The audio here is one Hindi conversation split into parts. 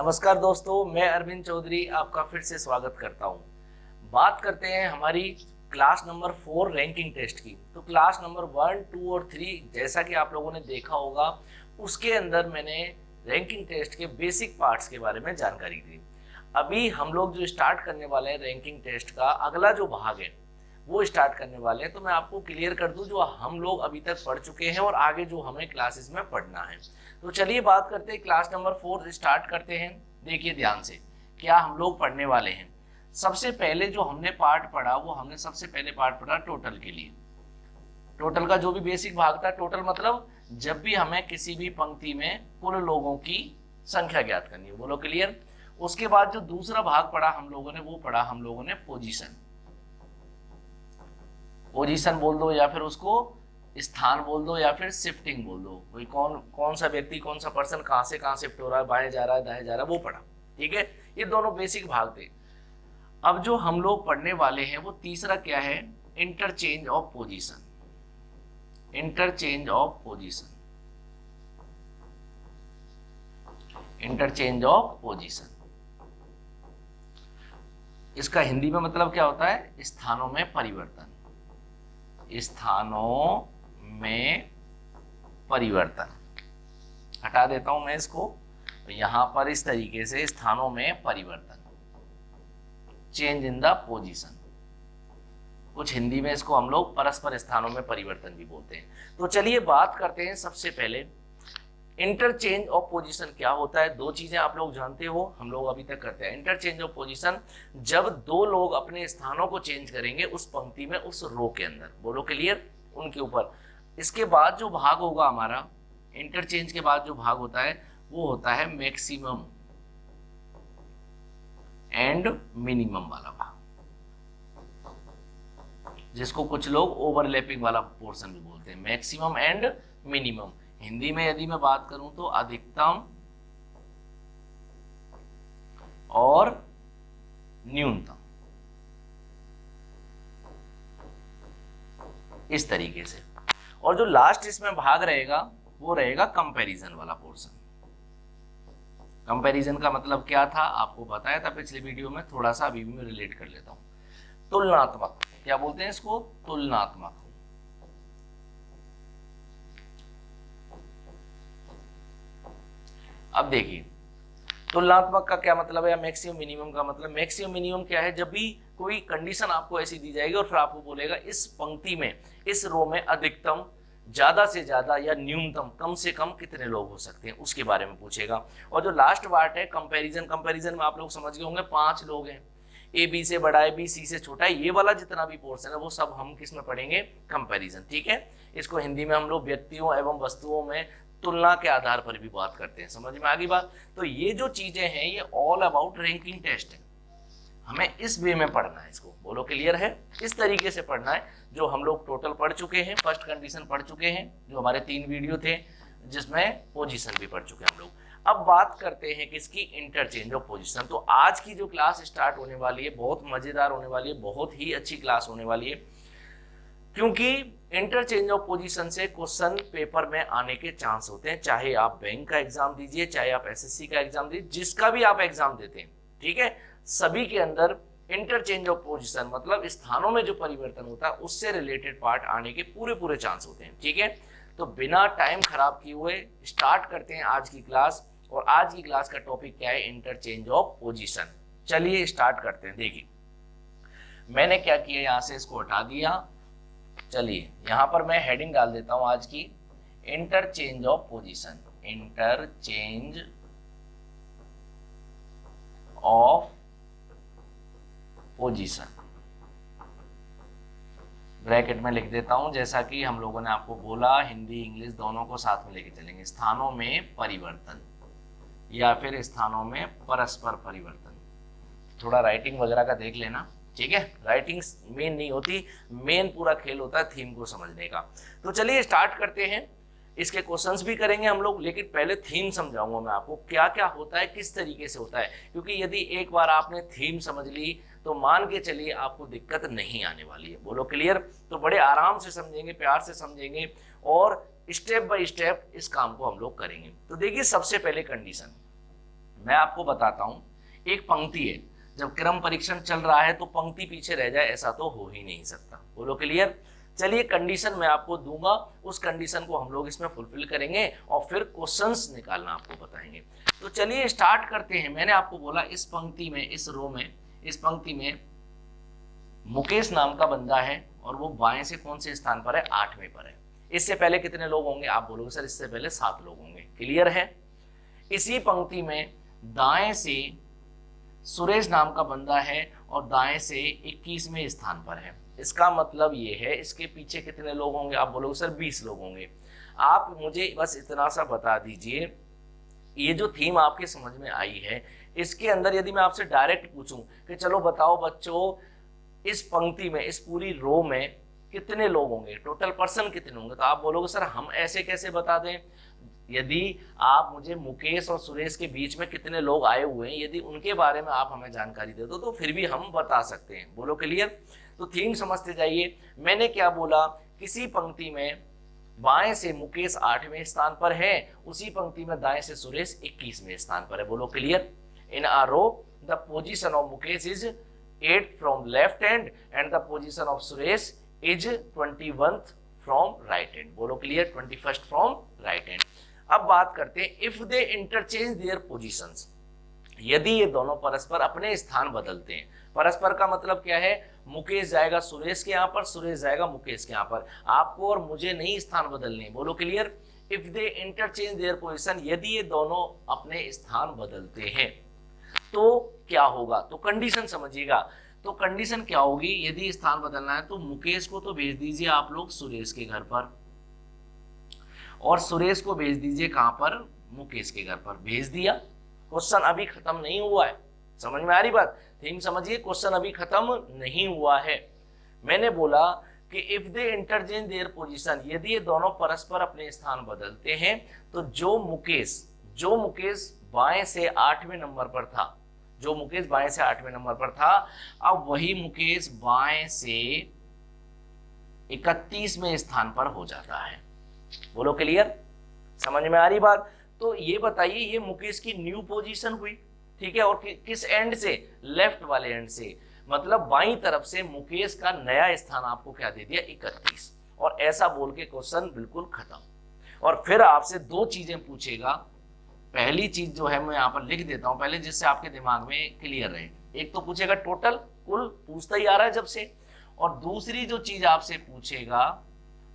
नमस्कार दोस्तों, मैं अरविंद चौधरी आपका फिर से स्वागत करता हूं। बात करते हैं हमारी क्लास नंबर 4 रैंकिंग टेस्ट की। तो क्लास नंबर 1, 2 और 3 जैसा कि आप लोगों ने देखा होगा, उसके अंदर मैंने रैंकिंग टेस्ट के बेसिक पार्ट्स के बारे में जानकारी दी। अभी हम लोग जो स्टार्ट करने वाले हैं रैंकिंग टेस्ट का अगला जो भाग है वो स्टार्ट करने वाले हैं। तो मैं आपको क्लियर कर दूं जो हम लोग अभी तक पढ़ चुके हैं और आगे जो हमें क्लासेस में पढ़ना है। तो चलिए बात करते हैं, क्लास नंबर 4 स्टार्ट करते हैं। देखिए ध्यान से क्या हम लोग पढ़ने वाले हैं। सबसे पहले जो हमने पार्ट पढ़ा वो हमने सबसे पहले पार्ट पढ़ा टोटल के लिए। टोटल का जो भी बेसिक भाग था, टोटल मतलब जब भी हमें किसी भी पंक्ति में कुल लोगों की संख्या ज्ञात करनी है। बोलो क्लियर। उसके बाद जो दूसरा भाग पढ़ा हम लोगों ने वो पढ़ा हम लोगों ने पोजीशन। पोजीशन बोल दो या फिर उसको स्थान बोल दो या फिर शिफ्टिंग बोल दो। कोई कौन सा व्यक्ति, कौन सा पर्सन कहां से कहां शिफ्ट हो रहा है, बाएं जा रहा है दाएं जा रहा है, वो पढ़ा। ठीक है, ये दोनों बेसिक भाग थे। अब जो हम लोग पढ़ने वाले हैं वो तीसरा क्या है, interchange of position. Interchange of position. Interchange of position, इसका हिंदी में मतलब क्या होता है, स्थानों में परिवर्तन। स्थानों में परिवर्तन। हटा देता हूं मैं इसको, तो यहां पर इस तरीके से स्थानों में परिवर्तन, चेंज इन द पोजीशन। कुछ हिंदी में इसको हम लोग परस्पर स्थानों में परिवर्तन भी बोलते हैं। तो चलिए बात करते हैं सबसे पहले इंटरचेंज ऑफ पोजीशन क्या होता है। दो चीजें आप लोग जानते हो, हम लोग अभी तक करते हैं। इंटरचेंज ऑफ पोजीशन, जब दो लोग अपने स्थानों को चेंज करेंगे उस पंक्ति में, उस रो के अंदर। बोलो क्लियर, उनके ऊपर। इसके बाद जो भाग होगा हमारा, इंटरचेंज के बाद जो भाग होता है वो होता है मैक्सिमम एंड मिनिमम वाला भाग, जिसको कुछ लोग ओवरलैपिंग वाला पोर्शन भी बोलते हैं। मैक्सिमम एंड मिनिमम, हिंदी में यदि मैं बात करूं तो अधिकतम और न्यूनतम, इस तरीके से। और जो लास्ट इसमें भाग रहेगा वो रहेगा कंपैरिजन वाला पोर्शन। कंपैरिजन का मतलब क्या था आपको बताया था पिछले वीडियो में, थोड़ा सा अभी भी मैं रिलेट कर लेता हूं। तुलनात्मक, क्या बोलते हैं इसको, तुलनात्मक। अब देखिए तुलनात्मक का क्या मतलब है, या मैक्सिमम मिनिमम का मतलब। मैक्सिमम मिनिमम क्या है, जब भी कोई कंडीशन आपको ऐसी दी जाएगी और फिर आपको बोलेगा इस पंक्ति में, इस रो में अधिकतम, ज्यादा से ज्यादा या न्यूनतम, कम से कम कितने लोग हो सकते हैं, उसके बारे में पूछेगा। और जो लास्ट पार्ट है कंपैरिजन, कंपैरिजन में आप लोग समझ गए होंगे 5 लोग हैं, ए बी से बड़ा है, बी सी से छोटा है, ये वाला जितना भी पोर्शन है वो सब हम किस में पढ़ेंगे, कंपैरिजन। ठीक है, इसको हिंदी में हम लोग व्यक्तियों एवं वस्तुओं में तुलना के आधार पर भी बात करते हैं। समझ में आ गई बात। तो ये जो चीजें हैं ये ऑल अबाउट रैंकिंग टेस्ट है, हमें इस वे में पढ़ना है इसको। बोलो क्लियर है, इस तरीके से पढ़ना है। जो हम लोग टोटल पढ़ चुके हैं, फर्स्ट कंडीशन पढ़ चुके हैं, जो हमारे 3 वीडियो थे जिसमें पोजीशन भी पढ़ चुके हैं हम लोग। अब बात करते हैं किसकी, इंटरचेंज ऑफ पोजीशन। तो आज की जो क्लास स्टार्ट होने वाली है बहुत मजेदार होने वाली है, बहुत ही अच्छी क्लास होने वाली है, क्योंकि इंटरचेंज ऑफ पोजीशन से क्वेश्चन पेपर में आने के चांस होते हैं। चाहे आप बैंक का एग्जाम दीजिए, चाहे आप एसएससी का एग्जाम दीजिए, जिसका भी आप एग्जाम देते हैं, ठीक है, सभी के अंदर इंटरचेंज ऑफ पोजीशन मतलब स्थानों में जो परिवर्तन होता है उससे रिलेटेड पार्ट आने के पूरे चांस होते हैं। ठीक है, तो बिना टाइम खराब किए हुए स्टार्ट करते हैं आज की क्लास। और आज की क्लास का टॉपिक क्या है, इंटरचेंज ऑफ पोजीशन। चलिए स्टार्ट करते हैं। देखिए मैंने क्या किया, यहां से इसको हटा दिया। चलिए यहां पर मैं हेडिंग डाल देता हूं आज की, interchange of position. Interchange of position bracket में लिख देता हूं, जैसा कि हम लोगों ने आपको बोला हिंदी इंग्लिश दोनों को साथ में लेके चलेंगे। स्थानों में परिवर्तन या फिर स्थानों में परस्पर परिवर्तन। थोड़ा राइटिंग वगैरह का देख लेना, ठीक है। राइटिंग मेन नहीं होती, मेन पूरा खेल होता है थीम को समझने का। तो चलिए स्टार्ट करते हैं। इसके क्वेश्चंस भी करेंगे हम लोग, लेकिन पहले थीम समझाऊंगा मैं आपको क्या क्या होता है, किस तरीके से होता है। क्योंकि यदि एक बार आपने थीम समझ ली तो मान के चलिए आपको दिक्कत नहीं आने वाली है। बोलो क्लियर। तो बड़े आराम से समझेंगे, प्यार से समझेंगे और स्टेप बाय स्टेप इस काम को हम लोग करेंगे। तो देखिए सबसे पहले कंडीशन, मैं आपको बताता हूं, एक पंक्ति है, जब क्रम परीक्षण चल रहा है तो पंक्ति पीछे रह जाए ऐसा तो हो ही नहीं सकता। बोलो क्लियर। चलिए कंडीशन मैं आपको दूंगा, उस कंडीशन को हम लोग इसमें फुलफिल करेंगे और फिर क्वेश्चंस निकालना आपको बताएंगे। तो चलिए स्टार्ट करते हैं। मैंने आपको बोला इस पंक्ति में, इस रो में, इस पंक्ति में मुकेश नाम का बंदा है और वो बाएं से कौन से स्थान पर है, 8वें पर है। इससे पहले कितने लोग होंगे, आप बोलोगे सर इससे पहले 7 लोग होंगे। क्लियर है। इसी पंक्ति में दाएं से सुरेश नाम का बंदा है और दाएं से 21वें स्थान पर है। इसका मतलब ये है इसके पीछे कितने लोग होंगे, आप बोलोगे सर 20 लोग होंगे। आप मुझे बस इतना सा बता दीजिए, ये जो थीम आपके समझ में आई है, इसके अंदर यदि मैं आपसे डायरेक्ट पूछूं कि चलो बताओ बच्चों इस पंक्ति में, इस पूरी रो में कितने लोग होंगे, टोटल पर्सन कितने होंगे, तो आप बोलोगे सर हम ऐसे कैसे बता दें। यदि आप मुझे मुकेश और सुरेश के बीच में कितने लोग आए हुए हैं, यदि उनके बारे में आप हमें जानकारी दे दो तो फिर भी हम बता सकते हैं। बोलो क्लियर। तो थीम समझते जाइए। मैंने क्या बोला, किसी पंक्ति में बाएं से मुकेश 8वें स्थान पर है, उसी पंक्ति में दाएं से सुरेश 21वें स्थान पर है। बोलो clear. In a row the position of Mukesh is 8 from left hand and the position of Suresh is 21th from right hand. बोलो clear, 21st from right hand. अब बात करते हैं if they interchange their positions, यदि ये दोनों परस्पर अपने स्थान बदलते हैं। परस्पर का मतलब क्या है, मुकेश जाएगा सुरेश के यहाँ पर, सुरेश जाएगा मुकेश के यहाँ पर। आपको और मुझे नहीं स्थान बदलने। बोलो clear. If they interchange their position, यदि ये दोनों अपने स्थान बदलते हैं तो क्या होगा, तो कंडीशन समझिएगा। तो कंडीशन क्या होगी, यदि स्थान बदलना है तो मुकेश को तो भेज दीजिए आप लोग सुरेश के घर पर और सुरेश को भेज दीजिए कहां पर, मुकेश के घर पर। भेज दिया, क्वेश्चन अभी खत्म नहीं हुआ है। समझ में आ रही बात। थीम समझिए, क्वेश्चन अभी खत्म नहीं हुआ है। मैंने बोला कि if they interchange their position, यदि ये दोनों परस्पर अपने स्थान बदलते हैं तो जो मुकेश बाएं से 8वें नंबर पर था, जो मुकेश बाएं से 8वें नंबर पर था, अब वही मुकेश बाएं से 31वें स्थान पर हो जाता है। बोलो क्लियर। समझ में आ रही बात। तो ये बताइए, ये मुकेश की न्यू पोजीशन हुई, ठीक है, और किस एंड से, लेफ्ट वाले एंड से, मतलब बाईं तरफ से मुकेश का नया स्थान आपको क्या दे दिया, 31। और ऐसा बोल के क्वेश्चन बिल्कुल खत्म। और फिर आपसे 2 चीजें पूछेगा। पहली चीज जो है मैं यहाँ पर लिख देता हूं पहले, जिससे आपके दिमाग में क्लियर रहे। एक तो पूछेगा टोटल, कुल पूछता ही आ रहा है जब से, और दूसरी जो चीज आपसे पूछेगा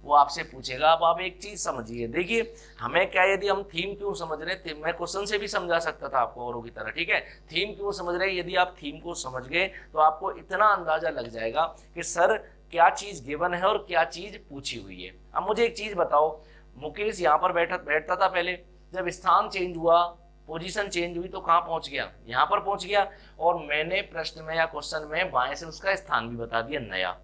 वो आपसे पूछेगा, अब आप एक चीज समझिए, देखिए हमें क्या, यदि हम थीम क्यों समझ रहे थे, मैं क्वेश्चन से भी समझा सकता था आपको औरों की तरह, ठीक है। थीम क्यों समझ रहे हैं, यदि आप थीम को समझ गए तो आपको इतना अंदाजा लग जाएगा कि सर क्या चीज गिवन है और क्या चीज पूछी हुई है। अब मुझे एक चीज बताओ, मुकेश यहाँ पर बैठता था पहले, जब स्थान चेंज हुआ, पोजीशन चेंज हुई तो कहाँ पहुंच गया, यहाँ पर पहुंच गया। और मैंने प्रश्न में या क्वेश्चन में बाएं से उसका स्थान भी बता दिया नया।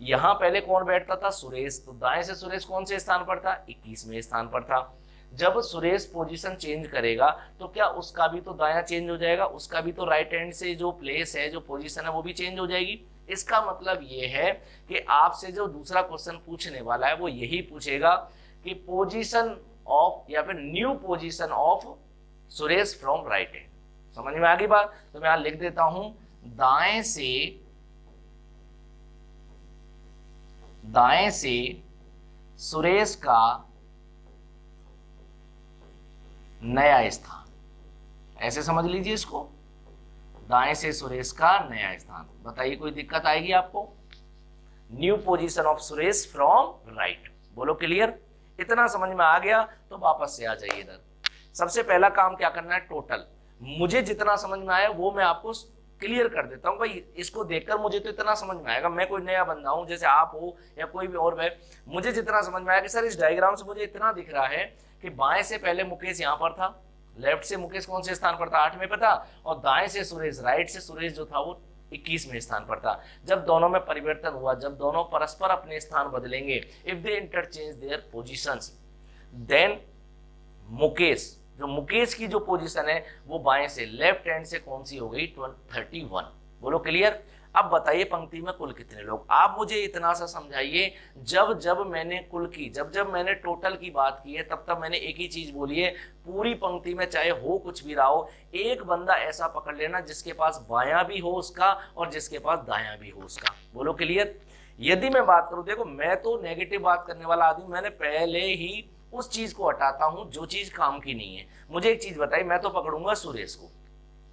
यहाँ पहले कौन बैठता था, सुरेश, तो दाएं से सुरेश कौन से स्थान पर था, 21वें स्थान पर था। जब सुरेश पोजीशन चेंज करेगा तो क्या उसका भी तो दायां चेंज हो जाएगा, उसका भी तो राइट हैंड से जो प्लेस है, जो पोजीशन है वो भी चेंज हो जाएगी। इसका मतलब ये है कि आपसे जो दूसरा क्वेश्चन पूछने वाला है वो यही पूछेगा कि पोजीशन ऑफ या फिर new position of Suresh from right hand. समझ में आ गई बात। तो मैं यहां लिख देता हूं, दाएं से सुरेश का नया स्थान, ऐसे समझ लीजिए इसको, दाएं से सुरेश का नया स्थान। बताइए कोई दिक्कत आएगी आपको, new position of Suresh from right. बोलो क्लियर। इतना समझ में आ गया तो वापस से आ जाइए इधर। सबसे पहला काम क्या करना है, टोटल। मुझे जितना समझ में आया वो मैं आपको क्लियर कर देता हूं। भाई इसको देखकर मुझे तो इतना समझ में आएगा, मैं कोई नया बंदा हूं जैसे आप हो या कोई भी और है, मुझे जितना समझ में आया कि सर इस डायग्राम से मुझे इतना दिख रहा है कि बाएं से पहले मुकेश यहाँ पर था, लेफ्ट से मुकेश कौन से स्थान पर था, 8वें पर था, और दाएं से सुरेश, राइट से सुरेश जो था वो 21वें स्थान पर था। जब दोनों में परिवर्तन हुआ, जब दोनों परस्पर अपने स्थान बदलेंगे, if they interchange their positions, then Mukesh, जो मुकेश की जो पोजीशन है वो बाएं से, लेफ्ट हैंड से कौन सी हो गई, 31। बोलो क्लियर। अब बताइए पंक्ति में कुल कितने लोग। आप मुझे इतना सा समझाइए, जब जब मैंने कुल की, जब जब मैंने टोटल की बात की है, तब तब मैंने एक ही चीज बोली है, पूरी पंक्ति में चाहे हो कुछ भी रहा हो, एक बंदा ऐसा पकड़ लेना जिसके पास बायां भी हो उसका और जिसके पास दायां भी हो उसका। बोलो क्लियर। यदि मैं बात करूं, देखो मैं तो नेगेटिव बात करने वाला आदमी, मैंने पहले ही उस चीज को हटाता हूं जो चीज काम की नहीं है। मुझे एक चीज बताइए, मैं तो पकड़ूंगा सुरेश को।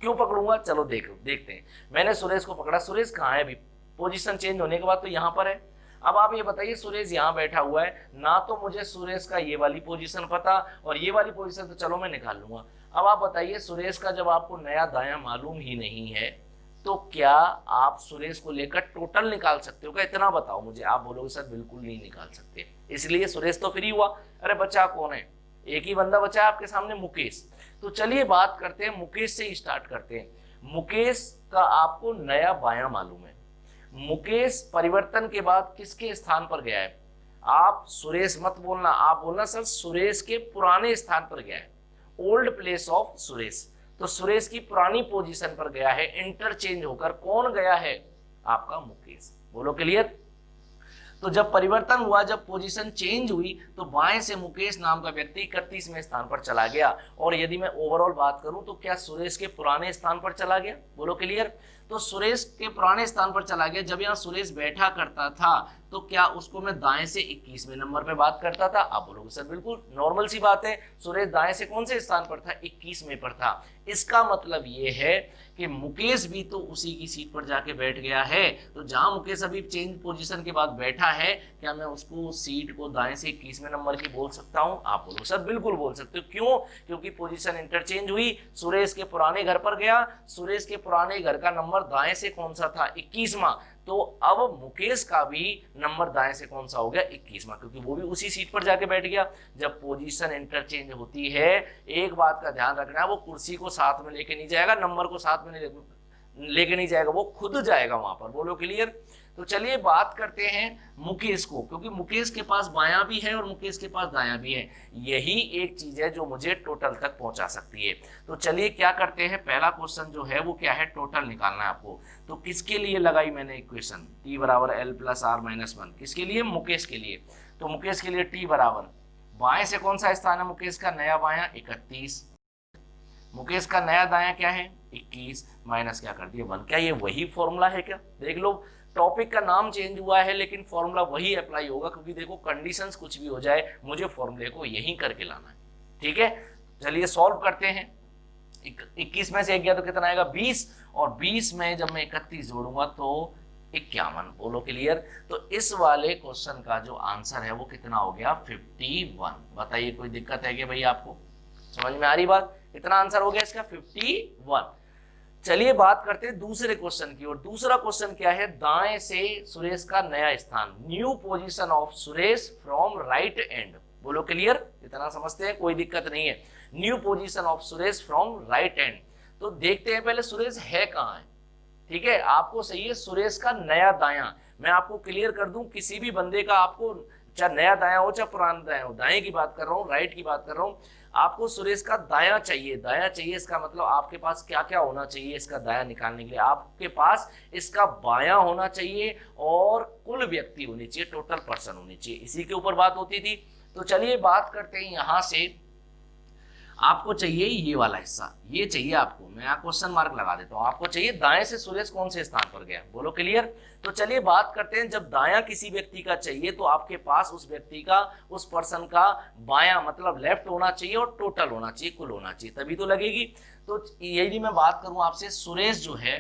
क्यों पकड़ूंगा, चलो देखते हैं। मैंने सुरेश को पकड़ा, सुरेश कहाँ है अभी, पोजीशन चेंज होने के बाद तो यहाँ पर है। अब आप ये बताइए, सुरेश यहाँ बैठा हुआ है ना, तो मुझे सुरेश का ये वाली पोजीशन पता, और ये वाली पोजीशन तो चलो मैं निकाल लूंगा। अब आप बताइए, सुरेश का जब आपको नया दायां मालूम ही नहीं है, तो क्या आप सुरेश को लेकर टोटल निकाल सकते हो क्या, इतना बताओ मुझे। आप बोलोगे सर बिल्कुल नहीं निकाल सकते, इसलिए सुरेश तो फ्री हुआ। अरे बचा कौन है, एक ही बंदा बचा है आपके सामने, मुकेश। तो चलिए बात करते हैं, मुकेश से ही स्टार्ट करते हैं। मुकेश का आपको नया बायां मालूम है। मुकेश परिवर्तन के बाद किसके स्थान पर गया है, आप सुरेश मत बोलना, आप बोलना सर सुरेश के पुराने स्थान पर गया है, ओल्ड प्लेस ऑफ सुरेश। तो सुरेश की पुरानी पोजीशन पर गया है, इंटरचेंज होकर कौन गया है, आपका मुकेश। बोलो क्लियर। तो जब परिवर्तन हुआ, जब पोजीशन चेंज हुई, तो बाएं से मुकेश नाम का व्यक्ति 31वें स्थान पर चला गया। और यदि मैं ओवरऑल बात करूं तो क्या सुरेश के पुराने स्थान पर चला गया, बोलो क्लियर। तो सुरेश के पुराने स्थान पर चला गया। जब यहाँ सुरेश बैठा करता था तो क्या उसको मैं दाएं से 21वें नंबर पे बात करता था, आप बोलोगे सर बिल्कुल नॉर्मल सी बात है, सुरेश दाएं से कौन से स्थान पर था, 21वें पर था। इसका मतलब ये है कि मुकेश भी तो उसी की सीट पर जाके बैठ गया है। तो जहां मुकेश अभी चेंज पोजीशन के बाद बैठा है, क्या मैं उसको सीट को दाएं से 21वें नंबर की बोल सकता हूं, आप बोलो सर बिल्कुल बोल सकते हो। क्यों, क्योंकि पोजीशन इंटरचेंज हुई, सुरेश के पुराने घर पर गया, सुरेश के पुराने घर का नंबर दाएं से कौन सा था, 21वां। तो अब मुकेश का भी नंबर दाएं से कौन सा हो गया, 21वां, क्योंकि वो भी उसी सीट पर जाके बैठ गया। जब पोजीशन इंटरचेंज होती है, एक बात का ध्यान रखना है, वो कुर्सी को साथ में लेके नहीं जाएगा, नंबर को साथ में लेके नहीं जाएगा, वो खुद जाएगा वहां पर। बोलो क्लियर। तो चलिए बात करते हैं मुकेश को, क्योंकि मुकेश के पास बायां भी है और मुकेश के पास दायां भी है। यही एक चीज है जो मुझे टोटल तक पहुंचा सकती है। तो चलिए क्या करते हैं, पहला क्वेश्चन जो है वो क्या है, टोटल निकालना है आपको। तो किसके लिए लगाई मैंने इक्वेशन, t बराबर l प्लस r माइनस 1, किसके लिए, मुकेश के लिए। तो मुकेश के लिए t बराबर, बाएं से कौन सा स्थान है मुकेश का, नया बायां 31, मुकेश का नया दायां क्या है 21, माइनस क्या कर दिया 1। क्या ये वही फॉर्मूला है क्या, देख लो, टॉपिक का नाम चेंज हुआ है लेकिन फॉर्मूला वही अप्लाई होगा, क्योंकि देखो कंडीशंस कुछ भी हो जाए, मुझे फॉर्मूले को यहीं करके लाना है। ठीक है, चलिए सॉल्व करते हैं। 21 में से 1 गया तो कितना आएगा 20, और 20 में जब मैं 31 जोड़ूंगा तो 51। बोलो क्लियर। तो इस वाले क्वेश्चन का जो आंसर है वो कितना हो गया 51। बताइए कोई दिक्कत है कि भाई, आपको समझ में आ रही बात, कितना आंसर हो गया इसका 51। चलिए बात करते हैं दूसरे क्वेश्चन की। और दूसरा क्वेश्चन क्या है, दाएं से सुरेश का नया स्थान, new position of Suresh from right and. बोलो क्लियर, इतना समझते हैं, कोई दिक्कत नहीं है। New position of Suresh from right and. तो देखते हैं पहले सुरेश है कहाँ है। ठीक है, आपको सही है सुरेश का नया दायां। मैं आपको क्लियर कर दूं, किसी भी बंदे का आपको चाहे नया दायां हो चाहे पुराना दायां हो, दाएं की बात कर रहा हूँ, राइट की बात कर रहा हूँ, आपको सुरेश का दायां चाहिए। दायां चाहिए इसका मतलब आपके पास क्या क्या होना चाहिए इसका दायां निकालने के लिए, आपके पास इसका बायां होना चाहिए और कुल व्यक्ति होनी चाहिए, टोटल पर्सन होनी चाहिए, इसी के ऊपर बात होती थी। तो चलिए बात करते हैं, यहां से आपको चाहिए ये वाला हिस्सा, ये चाहिए आपको, मैं यहाँ क्वेश्चन मार्क लगा देता हूँ, आपको चाहिए दाएं से सुरेश कौन से स्थान पर गया। बोलो क्लियर। तो चलिए बात करते हैं, जब दायां किसी व्यक्ति का चाहिए तो आपके पास उस व्यक्ति का, उस पर्सन का बायां मतलब लेफ्ट होना चाहिए और टोटल होना चाहिए, कुल होना चाहिए, तभी तो लगेगी। तो यदि मैं बात करूं आपसे, सुरेश जो है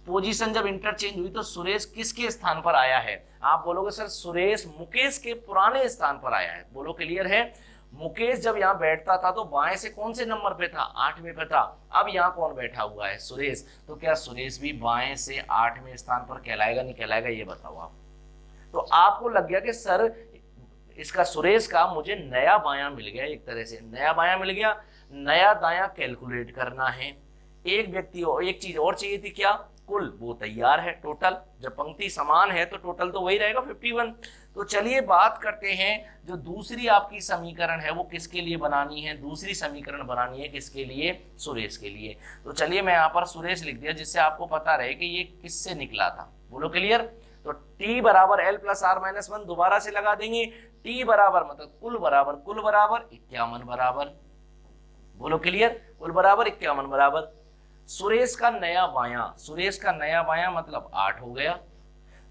पोजीशन जब इंटरचेंज हुई तो सुरेश किसके स्थान पर आया है, आप बोलोगे सर सुरेश मुकेश के पुराने स्थान पर आया है। बोलो क्लियर है। मुकेश जब यहाँ बैठता था तो बाएं से कौन से नंबर पे था, 8वें पे था। अब यहाँ कौन बैठा हुआ है, सुरेश। तो क्या सुरेश भी बाएं से 8वें स्थान पर कहलाएगा नहीं कहलाएगा, ये बताओ आप। तो आपको लग गया कि सर इसका सुरेश का मुझे नया बायां मिल गया, एक तरह से नया बायां मिल गया। नया दायां कैलकुलेट करना है। एक व्यक्ति और एक चीज और चाहिए थी, क्या, कुल वो तैयार है टोटल, जब पंक्ति समान है तो टोटल तो वही रहेगा 51। तो चलिए बात करते हैं जो दूसरी आपकी समीकरण है वो किसके लिए बनानी है, दूसरी समीकरण बनानी है किसके लिए, सुरेश के लिए। तो चलिए मैं यहाँ पर सुरेश लिख दिया जिससे आपको पता रहे कि ये किससे निकला था, बोलो क्लियर। तो t बराबर l प्लस आर माइनस 1 दोबारा से लगा देंगे, t बराबर मतलब कुल बराबर 51 बराबर, बोलो क्लियर, कुल बराबर 51 बराबर। सुरेश का नया बायां, सुरेश का नया बायां मतलब 8 हो गया।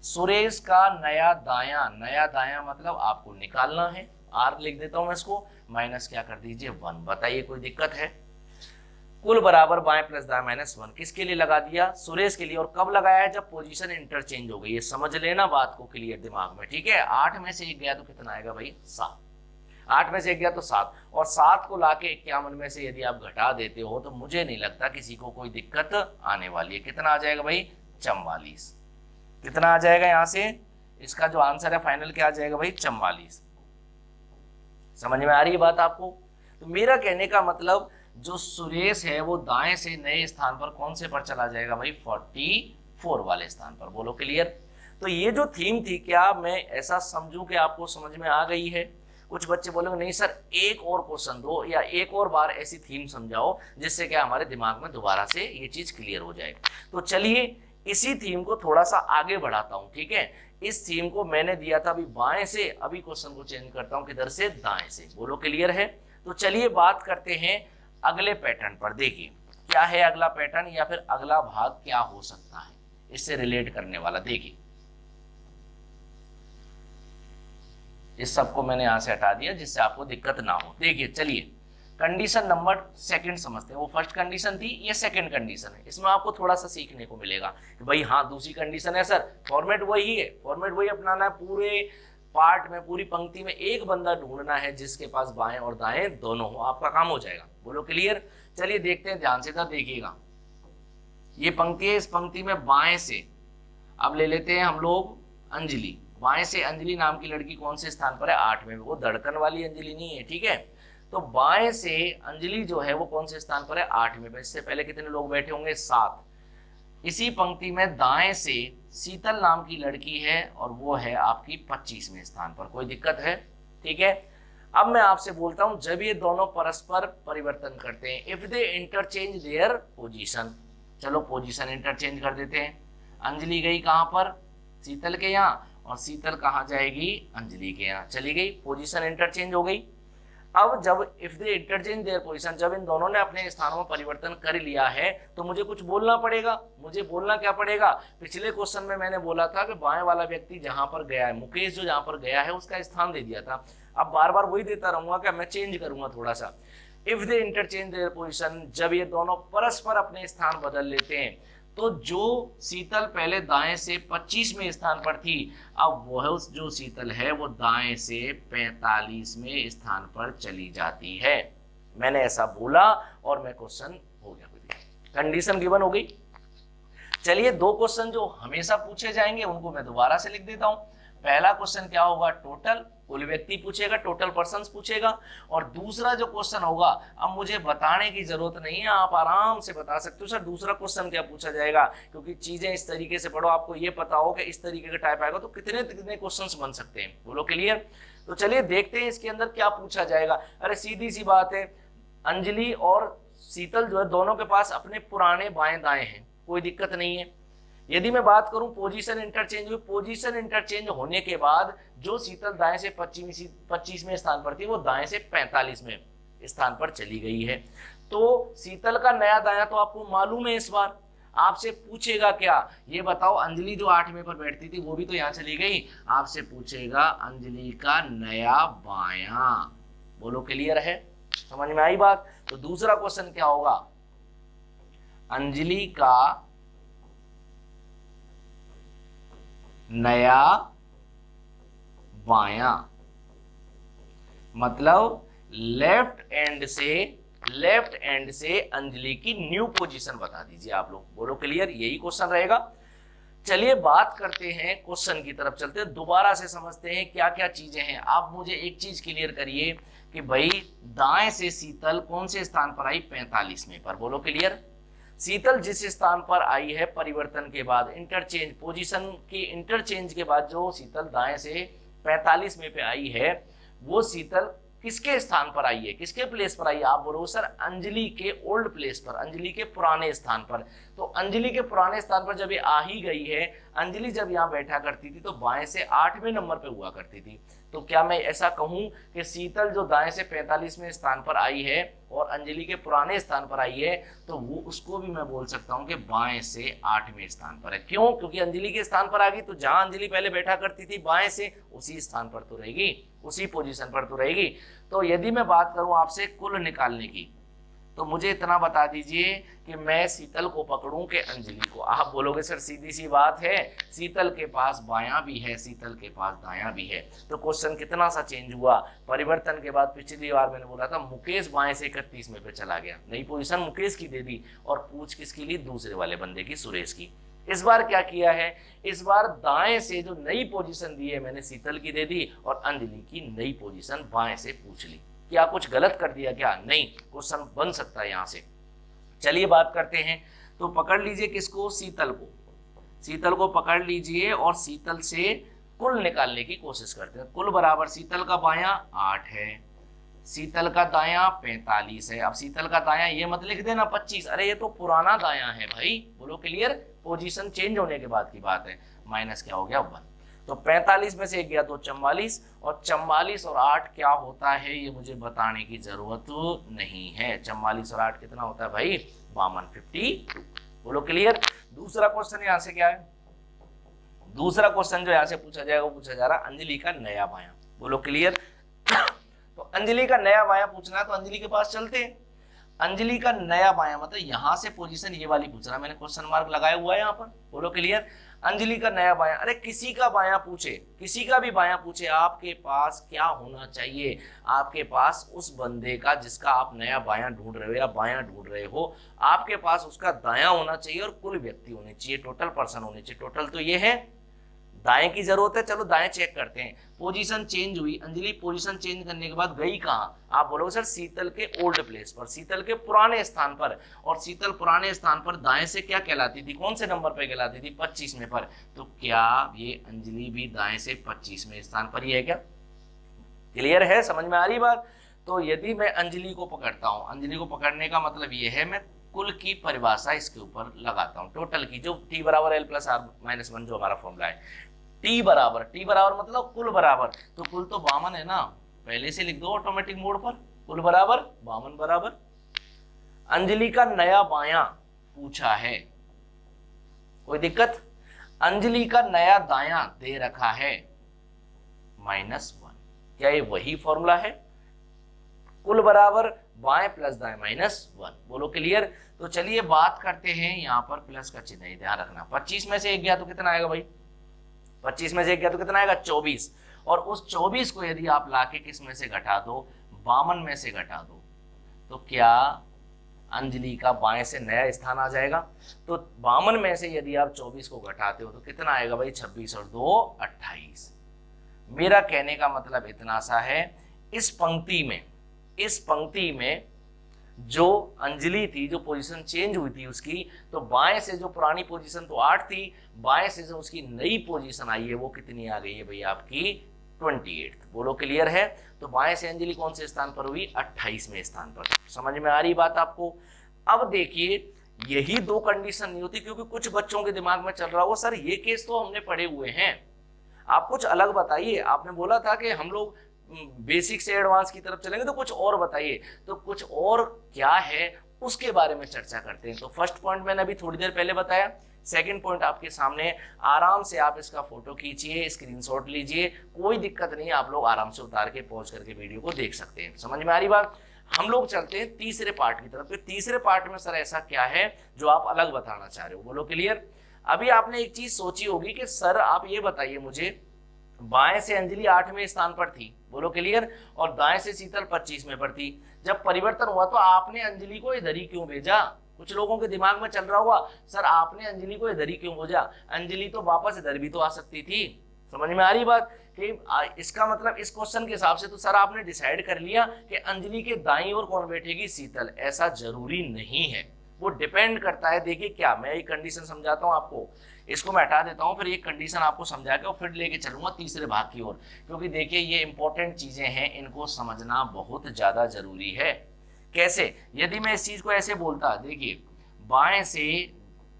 सुरेश का नया दायां मतलब आपको निकालना है, r लिख देता हूं मैं इसको, माइनस क्या कर दीजिए 1, बताइए कोई दिक्कत है। कुल बराबर बाएं प्लस दाएं माइनस 1 किसके लिए लगा दिया, सुरेश के लिए। और कब लगाया है, जब पोजीशन इंटरचेंज हो गई। ये समझ लेना बात को क्लियर दिमाग में, ठीक है। 8 में से 1 गया तो कितना आएगा भाई 7, 8 में से 1 गया तो 7, और 7 को लाके 51 में से यदि आप घटा देते हो तो मुझे नहीं लगता किसी को कोई दिक्कत आने वाली है। कितना आ जाएगा भाई 44, कितना आ जाएगा यहाँ से, इसका जो आंसर है फाइनल क्या आ जाएगा भाई 44। समझ में आ रही है बात आपको। तो मेरा कहने का मतलब जो सुरेश है वो दाएं से नए स्थान पर कौन से पर चला जाएगा भाई 44 वाले स्थान पर, बोलो क्लियर। तो ये जो थीम थी, क्या मैं ऐसा समझूं कि आपको समझ में आ गई है। कुछ बच्चे बोलेंगे नहीं सर एक और क्वेश्चन दो या एक और बार ऐसी थीम समझाओ जिससे क्या हमारे दिमाग में दोबारा से ये चीज क्लियर हो जाए। तो चलिए इसी थीम को थोड़ा सा आगे बढ़ाता हूं, ठीक है। इस थीम को मैंने दिया था अभी बाएं से, अभी क्वेश्चन को चेंज करता हूं किधर से, दाएं से, बोलो क्लियर है। तो चलिए बात करते हैं अगले पैटर्न पर। देखिए क्या है अगला पैटर्न या फिर अगला भाग क्या हो सकता है इससे रिलेट करने वाला। देखिए इस सबको मैंने यहां से हटा दिया जिससे आपको दिक्कत ना हो। देखिए चलिए कंडीशन नंबर सेकंड समझते हैं। वो फर्स्ट कंडीशन थी, ये सेकंड कंडीशन है। इसमें आपको थोड़ा सा सीखने को मिलेगा कि भाई हाँ दूसरी कंडीशन है सर, फॉर्मेट वही है, फॉर्मेट वही अपनाना है। पूरे पार्ट में पूरी पंक्ति में एक बंदा ढूंढना है जिसके पास बाएं और दाएं दोनों हो, आपका काम हो जाएगा, बोलो क्लियर। चलिए देखते हैं ध्यान से, इधर देखिएगा ये पंक्ति है, इस पंक्ति में बाएं से अब ले लेते हैं हम लोग अंजलि। बाएं से अंजलि नाम की लड़की कौन से स्थान पर है, 8 में। वो धड़कन वाली अंजलि नहीं है, ठीक है। तो बाएं से अंजलि जो है वो कौन से स्थान पर है, 8 में। इससे पहले कितने लोग बैठे होंगे, 7। इसी पंक्ति में दाएं से शीतल नाम की लड़की है और वो है आपकी 25वें स्थान पर। कोई दिक्कत है, ठीक है। अब मैं आपसे बोलता हूं जब ये दोनों परस्पर परिवर्तन करते हैं, if they interchange their position, चलो पोजीशन इंटरचेंज कर देते हैं। अंजलि गई कहां पर, शीतल के यहाँ, और शीतल कहां जाएगी, अंजलि के यहाँ चली गई, पोजीशन इंटरचेंज हो गई। अब जब if they interchange their position, जब इन दोनों ने अपने स्थानों में परिवर्तन कर लिया है तो मुझे कुछ बोलना पड़ेगा। मुझे बोलना क्या पड़ेगा, पिछले क्वेश्चन में मैंने बोला था कि बाएं वाला व्यक्ति जहां पर गया है, मुकेश जो जहां पर गया है उसका स्थान दे दिया था। अब बार बार वही देता रहूंगा कि मैं चेंज करूंगा थोड़ा सा। If they interchange their position, जब ये दोनों परस्पर अपने स्थान बदल लेते हैं, तो जो शीतल पहले दाएं से 25वें स्थान पर थी, अब वह जो शीतल है वो दाएं से 45वें स्थान पर चली जाती है। मैंने ऐसा बोला और मैं क्वेश्चन हो गया, कंडीशन गिवन हो गई। चलिए दो क्वेश्चन जो हमेशा पूछे जाएंगे उनको मैं दोबारा से लिख देता हूं। पहला क्वेश्चन क्या होगा, टोटल, कुल व्यक्ति पूछेगा, टोटल पर्सन्स पूछेगा। और दूसरा जो क्वेश्चन होगा, अब मुझे बताने की जरूरत नहीं है, आप आराम से बता सकते हो सर दूसरा क्वेश्चन क्या पूछा जाएगा, क्योंकि चीजें इस तरीके से पढ़ो, आपको ये पता हो कि इस तरीके का टाइप आएगा तो कितने कितने क्वेश्चंस बन सकते हैं, बोलो क्लियर। तो चलिए देखते हैं इसके अंदर क्या पूछा जाएगा। अरे सीधी सी बात है, अंजलि और शीतल जो है दोनों के पास अपने पुराने बाएं दाएं हैं, कोई दिक्कत नहीं है। यदि मैं बात करूं पोजीशन इंटरचेंज हुई, पोजीशन इंटरचेंज होने के बाद जो शीतल दाएं से 25वें स्थान पर थी वो दाएं से 45वें स्थान पर चली गई है। तो शीतल का नया दाया तो आपको मालूम है, इस बार आपसे पूछेगा क्या, ये बताओ अंजलि जो 8वें पर बैठती थी वो भी तो यहाँ चली गई, आपसे पूछेगा अंजलि का नया बाया, बोलो क्लियर है, समझ में आई बात। तो दूसरा क्वेश्चन क्या होगा, अंजलि का नया बाया, मतलब लेफ्ट एंड से अंजलि की न्यू पोजीशन बता दीजिए आप लोग, बोलो क्लियर, यही क्वेश्चन रहेगा। चलिए बात करते हैं क्वेश्चन की तरफ, चलते हैं दोबारा से समझते हैं क्या क्या चीजें हैं। आप मुझे एक चीज क्लियर करिए कि भाई दाएं से शीतल कौन से स्थान पर आई, 45वें पर, बोलो क्लियर। शीतल जिस स्थान पर आई है परिवर्तन के बाद, इंटरचेंज पोजीशन की इंटरचेंज के बाद जो शीतल दाएं से 45 में पे आई है, वो शीतल किसके स्थान पर आई है, किसके प्लेस पर आई है? आप बोलोगे सर अंजलि के ओल्ड प्लेस पर, अंजलि के पुराने स्थान पर। तो अंजलि के पुराने स्थान पर जब ये आ ही गई है, अंजलि जब यहाँ बैठा करती थी तो बाएं से 8वें नंबर पे हुआ करती थी। तो क्या मैं ऐसा कहूं कि शीतल जो दाएं से 45वें स्थान पर आई है और अंजलि के पुराने स्थान पर आई है, तो वो उसको भी मैं बोल सकता हूं कि बाएं से 8वें स्थान पर है। क्यों? क्योंकि अंजलि के स्थान पर आ गई, तो जहां अंजलि पहले बैठा करती थी बाएं से, उसी स्थान पर तो रहेगी, उसी पोजीशन पर तो रहेगी। तो यदि मैं बात करूं आपसे कुल निकालने की, तो मुझे इतना बता दीजिए कि मैं शीतल को पकड़ूं कि अंजलि को। आप बोलोगे सर सीधी सी बात है, शीतल के पास बायां भी है, शीतल के पास दायां भी है। तो क्वेश्चन कितना सा चेंज हुआ परिवर्तन के बाद? पिछली बार मैंने बोला था मुकेश बाएं से 31 में पे चला गया, नई पोजीशन मुकेश की दे दी, और पूछ किसकी ली? दूसरे वाले बंदे की, सुरेश की। इस बार क्या किया है? इस बार दाएं से जो नई पोजीशन दी है मैंने शीतल की दे दी, और अंजलि की नई पोजीशन बाएं से पूछ ली। क्या कुछ गलत कर दिया क्या? नहीं, क्वेश्चन बन सकता है यहां से। चलिए बात करते हैं। तो पकड़ लीजिए किसको? शीतल को। शीतल को पकड़ लीजिए और शीतल से कुल निकालने की कोशिश करते हैं। कुल बराबर शीतल का बायां 8 है, शीतल का दायां 45 है। अब शीतल का दायां ये मत लिख देना 25, अरे ये तो पुराना दायां है भाई, बोलो क्लियर? पोजीशन चेंज होने के बाद की बात है। माइनस क्या हो गया? 1। तो 45 में से एक गया तो 44, और 44 और 8 क्या होता है ये मुझे बताने की जरूरत नहीं है। 44 और 8 कितना होता है भाई? 52, 52। बोलो क्लियर? दूसरा क्वेश्चन यहाँ से क्या है? दूसरा क्वेश्चन जो यहाँ से पूछा जाएगा वो पूछा जा रहा है अंजलि का नया बायां। बोलो क्लियर? तो अंजलि का नया बायां पूछना है तो अंजलि के पास चलते हैं। अंजलि का नया बायां मतलब यहां से पोजीशन ये वाली पूछ रहा है, मैंने क्वेश्चन मार्क लगाया हुआ है यहाँ पर। बोलो क्लियर? अंजलि का नया बायां, अरे किसी का बायां पूछे, किसी का भी बायां पूछे, आपके पास क्या होना चाहिए? आपके पास उस बंदे का जिसका आप नया बायां ढूंढ रहे हो या बायां ढूंढ रहे हो, आपके पास उसका दायां होना चाहिए और कुल व्यक्ति होने चाहिए, टोटल पर्सन होने चाहिए। टोटल तो ये है, दाएं की जरूरत है। चलो दाएं चेक करते हैं। पोजीशन चेंज हुई, अंजलि पोजीशन चेंज करने के बाद गई कहां? आप बोलोगे सर शीतल के ओल्ड प्लेस पर, शीतल के पुराने स्थान पर। और शीतल पुराने स्थान पर दाएं से क्या कहलाती थी? कौन से नंबर पे कहलाती थी? 25वें पर। तो क्या ये अंजलि भी दाएं से 25वें स्थान पर ही है क्या? क्लियर है? समझ में आ रही बात? तो यदि मैं अंजलि को पकड़ता हूं, अंजलि को पकड़ने का मतलब ये है मैं कुल की परिभाषा इसके ऊपर लगाता हूं, टोटल की, जो T बराबर L प्लस R माइनस 1 जो हमारा फॉर्मूला है। T बराबर मतलब कुल बराबर, तो कुल तो 52 है ना, पहले से लिख दो ऑटोमेटिक मोड पर। कुल बराबर 52 बराबर अंजलि का नया बायां पूछा है, कोई दिक्कत? अंजलि का नया दायां दे रखा है -1। क्या ये वही फॉर्मूला है? कुल बराबर बाएं प्लस दाएं -1। बोलो क्लियर? तो चलिए बात करते हैं, यहाँ पर प्लस का चिन्ह है, ध्यान रखना। 25 में से एक गया तो कितना आएगा भाई? 25 में से एक गया तो कितना आएगा? 24। और उस 24 को यदि आप लाके किस में से घटा दो? 52 में से घटा दो, तो क्या अंजलि का बाएं से नया स्थान आ जाएगा? तो 52 में से यदि आप 24 को घटाते हो तो कितना आएगा भाई? 26 और 2 28। मेरा कहने का मतलब इतना सा है, इस पंक्ति में जो अंजलि थी, जो पोजीशन चेंज हुई थी उसकी, तो बाएं से जो पुरानी पोजीशन तो 8 थी, बाएं से जो उसकी नई पोजीशन आई है वो कितनी आ गई है भाई? आपकी 28। बोलो क्लियर है? तो बाएं से अंजलि कौन से स्थान पर हुई? 28वें स्थान पर। समझ में आ रही बात आपको? अब देखिए, यही दो कंडीशन नहीं होती, क्योंकि कुछ बच्चों के दिमाग में चल रहा हो सर ये केस तो हमने पढ़े हुए हैं, आप कुछ अलग बताइए। आपने बोला था कि हम लोग बेसिक से एडवांस की तरफ चलेंगे, तो कुछ और बताइए। तो कुछ और क्या है उसके बारे में चर्चा करते हैं। तो फर्स्ट पॉइंट मैंने अभी थोड़ी देर पहले बताया, सेकंड पॉइंट आपके सामने, आराम से आप इसका फोटो खींचिए, स्क्रीनशॉट लीजिए, कोई दिक्कत नहीं, आप लोग आराम से उतार के पॉज करके वीडियो को देख सकते हैं। समझ में आ रही बात? हम लोग चलते हैं तीसरे पार्ट की तरफ। तीसरे पार्ट में सर ऐसा क्या है जो आप अलग बताना चाह रहे हो? बोलो क्लियर? अभी आपने एक चीज सोची होगी कि सर आप ये बताइए मुझे, बाएं से अंजलि 8वें स्थान पर थी, बोलो क्लियर, और दाएं से शीतल 25वें पर थी। जब परिवर्तन हुआ तो आपने अंजलि को इधर ही क्यों भेजा? कुछ लोगों के दिमाग में चल रहा होगा सर आपने अंजलि को इधर ही क्यों भेजा? अंजलि तो वापस इधर भी तो आ सकती थी। समझ में आ रही बात? कि इसका मतलब इस क्वेश्चन के हिसाब से तो सर आपने डिसाइड कर लिया कि अंजलि के दाईं ओर कौन बैठेगी? शीतल। ऐसा जरूरी नहीं है, वो डिपेंड करता है। देखिए क्या, मैं एक कंडीशन समझाता हूँ आपको, इसको मैं हटा देता हूँ, फिर एक कंडीशन आपको समझा के और फिर लेके चलूंगा तीसरे भाग की ओर, क्योंकि देखिए ये इंपॉर्टेंट चीजें हैं, इनको समझना बहुत ज्यादा जरूरी है। कैसे? यदि मैं इस चीज को ऐसे बोलता, देखिए बाएं से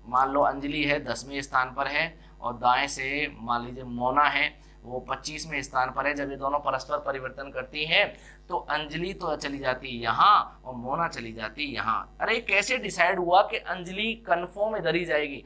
मान लो अंजलि है 10वें स्थान पर है, और दाएं से मान लीजिए मोना है वो 25वें स्थान पर है। जब ये दोनों परस्पर परिवर्तन करती हैं तो अंजलि तो चली जाती है यहाँ और मोना चली जाती है यहाँ। अरे कैसे डिसाइड हुआ कि अंजलि कंफर्म इधर ही जाएगी?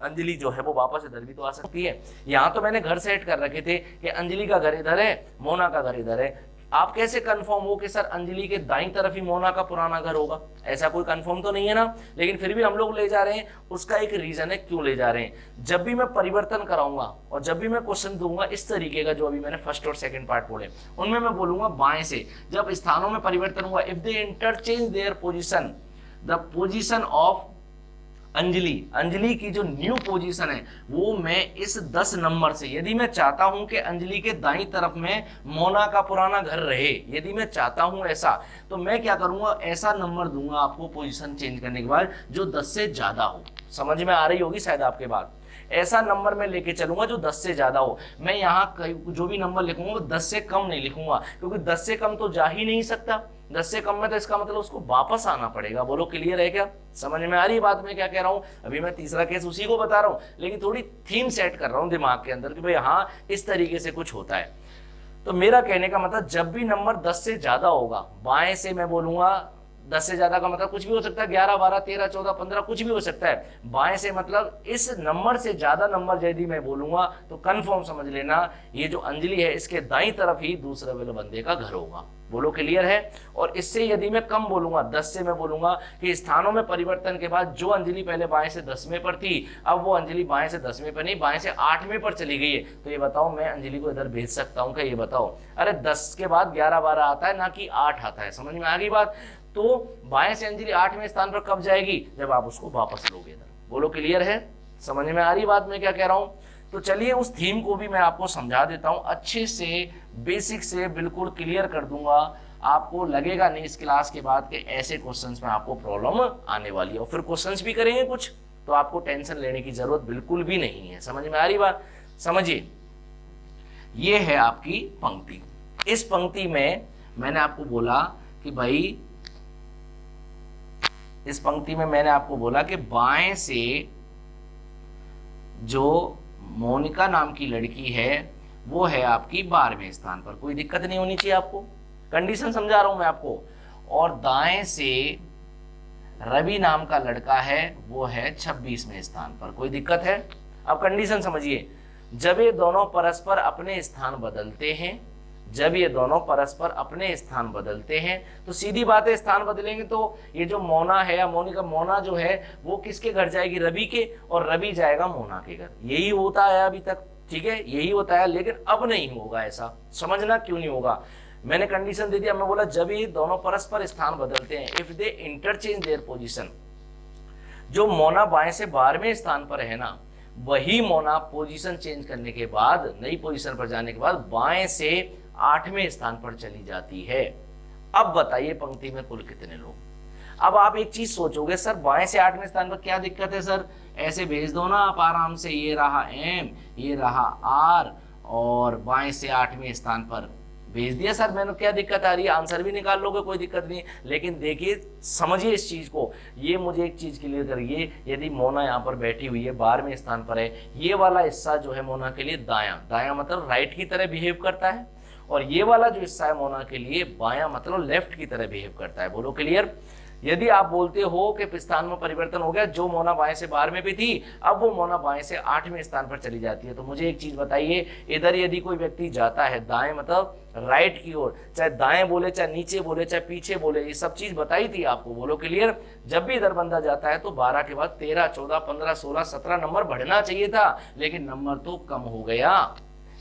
अंजलि जो है वो वापस इधर भी तो आ सकती है। यहाँ तो मैंने घर सेट कर रखे थे कि अंजलि का घर इधर है, मोना का घर इधर है। आप कैसे कंफर्म हो कि सर अंजलि के दाईं तरफ ही मोना का पुराना घर होगा? ऐसा कोई कंफर्म तो नहीं है ना, लेकिन फिर भी हम लोग ले जा रहे हैं। उसका एक रीजन है क्यों ले जा रहे हैं। जब भी मैं परिवर्तन कराऊंगा और जब भी मैं क्वेश्चन दूंगा इस तरीके का, जो अभी मैंने फर्स्ट और सेकंड पार्ट बोले, उनमें मैं बोलूंगा बाएं से जब स्थानों में परिवर्तन हुआ, if they interchange their position, the position of Anjali की जो न्यू पोजीशन है वो मैं इस 10 नंबर से, यदि मैं चाहता हूं कि अंजलि के दाईं तरफ में मोना का पुराना घर रहे, यदि मैं चाहता हूं ऐसा, तो मैं क्या करूंगा, ऐसा नंबर दूंगा आपको पोजीशन चेंज करने के बाद जो 10 से ज्यादा हो। समझ में आ रही होगी शायद आपके बात। ऐसा नंबर मैं लेके चलूंगा जो 10 से ज्यादा हो। मैं यहाँ जो भी नंबर लिखूंगा वो 10 से कम नहीं लिखूंगा, क्योंकि 10 से कम तो जा ही नहीं सकता। 10 से कम में तो इसका मतलब उसको वापस आना पड़ेगा। बोलो क्लियर है क्या? समझ में आ रही बात मैं क्या कह रहा हूं? अभी मैं तीसरा केस उसी को बता रहा हूं, लेकिन थोड़ी थीम सेट कर रहा हूं दिमाग के अंदर कि भाई हाँ इस तरीके से कुछ होता है। तो मेरा कहने का मतलब जब भी नंबर 10 से ज्यादा होगा, बाएं से मैं बोलूंगा 10 से ज्यादा का मतलब कुछ भी हो सकता है, 11, 12, 13, 14, 15 कुछ भी हो सकता है। बाएं से मतलब इस नंबर से ज्यादा नंबर यदि मैं बोलूंगा तो कंफर्म समझ लेना ये जो अंजलि है इसके दाईं तरफ ही दूसरे वाले बंदे का घर होगा। बोलो क्लियर है? और इससे यदि मैं कम बोलूंगा, 10 से मैं बोलूंगा कि स्थानों में परिवर्तन के बाद जो अंजलि पहले बाएं से 10वें पर थी, अब वो अंजलि बाएं से 10वें पर नहीं, बाएं से 8वें पर चली गई है, तो ये बताओ मैं अंजलि को इधर भेज सकता हूं क्या? ये बताओ। अरे 10 के बाद 11, 12 आता है ना कि 8 आता है। समझ में आ गई बात? तो बाएं से अंजलि 8वें स्थान पर कब जाएगी? जब आप उसको वापस लोगे इधर। बोलो क्लियर है? समझ में आ रही बात मैं क्या कह रहा हूं? तो चलिए उस थीम को भी मैं आपको समझा देता हूं, अच्छे से बेसिक से बिल्कुल क्लियर कर दूंगा। आपको लगेगा नहीं इस क्लास के बाद कि ऐसे क्वेश्चंस में आपको प्रॉब्लम आने वाली है, और फिर क्वेश्चंस भी करेंगे कुछ, तो आपको टेंशन लेने की जरूरत बिल्कुल भी नहीं है। समझ में आ रही बात? समझिए, ये है आपकी पंक्ति। इस पंक्ति में मैंने आपको बोला कि भाई, इस पंक्ति में मैंने आपको बोला कि बाएं से जो मोनिका नाम की लड़की है वो है आपकी 12वें स्थान पर, कोई दिक्कत नहीं होनी चाहिए आपको, कंडीशन समझा रहा हूं मैं आपको। और दाएं से रवि नाम का लड़का है वो है 26वें स्थान पर, कोई दिक्कत है? अब कंडीशन समझिए, जब ये दोनों परस्पर अपने स्थान बदलते हैं, जब ये दोनों परस्पर अपने स्थान बदलते हैं तो सीधी बात है स्थान बदलेंगे तो ये जो मोना है या मोनिका, मोना जो है वो किसके घर जाएगी? रवि के, और रवि जाएगा मोना के घर। यही होता है अभी तक, ठीक है, यही होता है, लेकिन अब नहीं होगा ऐसा। समझना क्यों नहीं होगा? मैंने कंडीशन दे दिया, मैं बोला जब ये दोनों परस्पर स्थान बदलते हैं, if they interchange their position, जो मोना बाएं से 12वें स्थान पर है ना, वही मोना पोजीशन चेंज करने के बाद, नई पोजीशन पर जाने के बाद बाएं से 8वें स्थान पर चली जाती है। अब बताइए पंक्ति में कुल कितने लोग? अब आप एक चीज सोचोगे, सर बाएं से 8वें स्थान पर क्या दिक्कत है? सर ऐसे भेज दो ना आप आराम से, ये रहा M, ये रहा R, और बाएं से 8वें स्थान पर भेज दिया सर, मैंने क्या दिक्कत आ रही है? आंसर भी निकाल लोगे, कोई दिक्कत नहीं। लेकिन देखिए समझिए इस चीज को, ये मुझे एक चीज क्लियर करिए, यदि मोना यहाँ पर बैठी हुई है 12वें स्थान पर है, ये वाला हिस्सा जो है मोना के लिए दायां, दायां मतलब राइट की तरह बिहेव करता है, और ये वाला जो हिस्सा है मोना के लिए बायां मतलब लेफ्ट की तरह बिहेव करता है। बोलो क्लियर? यदि आप बोलते हो कि स्थान में परिवर्तन हो गया, जो मोना बाएं से 12वें पे थी अब वो मोना बाएं से 8वें स्थान पर चली जाती है, तो मुझे एक चीज बताइए, इधर यदि कोई व्यक्ति जाता है दाएं मतलब राइट की ओर, चाहे दाएं बोले, चाहे नीचे बोले, चाहे पीछे बोले, ये सब चीज बताई थी आपको। बोलो क्लियर? जब भी इधर बंदा जाता है तो 12 के बाद 13, 14, 15, 16, 17 नंबर बढ़ना चाहिए था, लेकिन नंबर तो कम हो गया।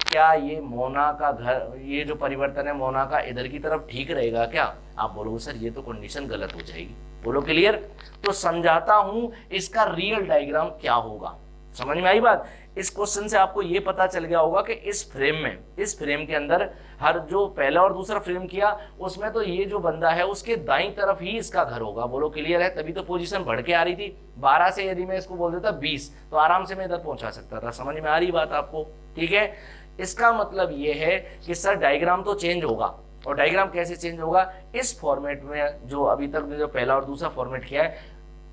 क्या ये मोना का घर, ये जो परिवर्तन है मोना का इधर की तरफ ठीक रहेगा क्या? आप बोलोगे सर ये तो कंडीशन गलत हो जाएगी। बोलो क्लियर? तो समझाता हूं इसका रियल डायग्राम क्या होगा। समझ में आई बात? इस क्वेश्चन से आपको ये पता चल गया होगा कि इस फ्रेम के अंदर हर जो पहला और दूसरा फ्रेम किया उसमें तो ये जो बंदा है उसके दाईं तरफ ही इसका घर होगा। बोलो क्लियर है? तभी तो पोजीशन बढ़ के आ रही थी। 12 से यदि मैं इसको बोल देता 20 तो आराम से मैं इधर पहुंचा सकता था। समझ में आ रही बात आपको? ठीक है, इसका मतलब ये है कि सर डायग्राम तो चेंज होगा। और डायग्राम कैसे चेंज होगा? इस फॉर्मेट में जो अभी तक जो पहला और दूसरा फॉर्मेट किया है,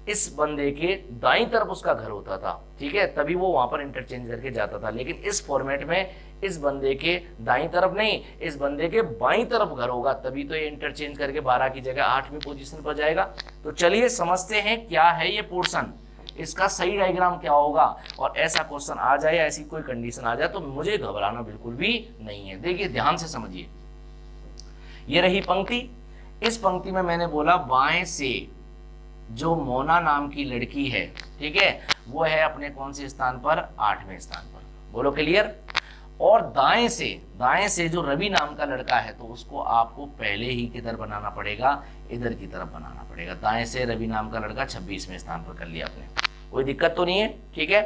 इस बंदे के दाईं तरफ उसका घर होता था, ठीक है, तभी वो वहां पर इंटरचेंज करके जाता था। लेकिन इस फॉर्मेट में इस बंदे के दाईं तरफ नहीं, इस बंदे के बाईं तरफ घर होगा, तभी तो ये इंटरचेंज करके 12 की जगह 8वीं पोजीशन पर जाएगा। तो चलिए समझते हैं क्या है ये पोर्शन, इसका सही डायग्राम क्या होगा। और ऐसा क्वेश्चन आ जाए, ऐसी कोई कंडीशन आ जाए तो मुझे घबराना बिल्कुल भी नहीं है। देखिए ध्यान से समझिए, ये रही पंक्ति। इस पंक्ति में मैंने बोला बाएं से जो मोना नाम की लड़की है, ठीक है, वो है अपने कौन से स्थान पर? 8वें स्थान पर। बोलो क्लियर? और दाएं से जो रवि नाम का लड़का है तो उसको आपको पहले ही किधर बनाना पड़ेगा? इधर की तरफ बनाना पड़ेगा। दाएं से रवि नाम का लड़का 26वें स्थान पर कर लिया आपने, कोई दिक्कत तो नहीं है? ठीक है,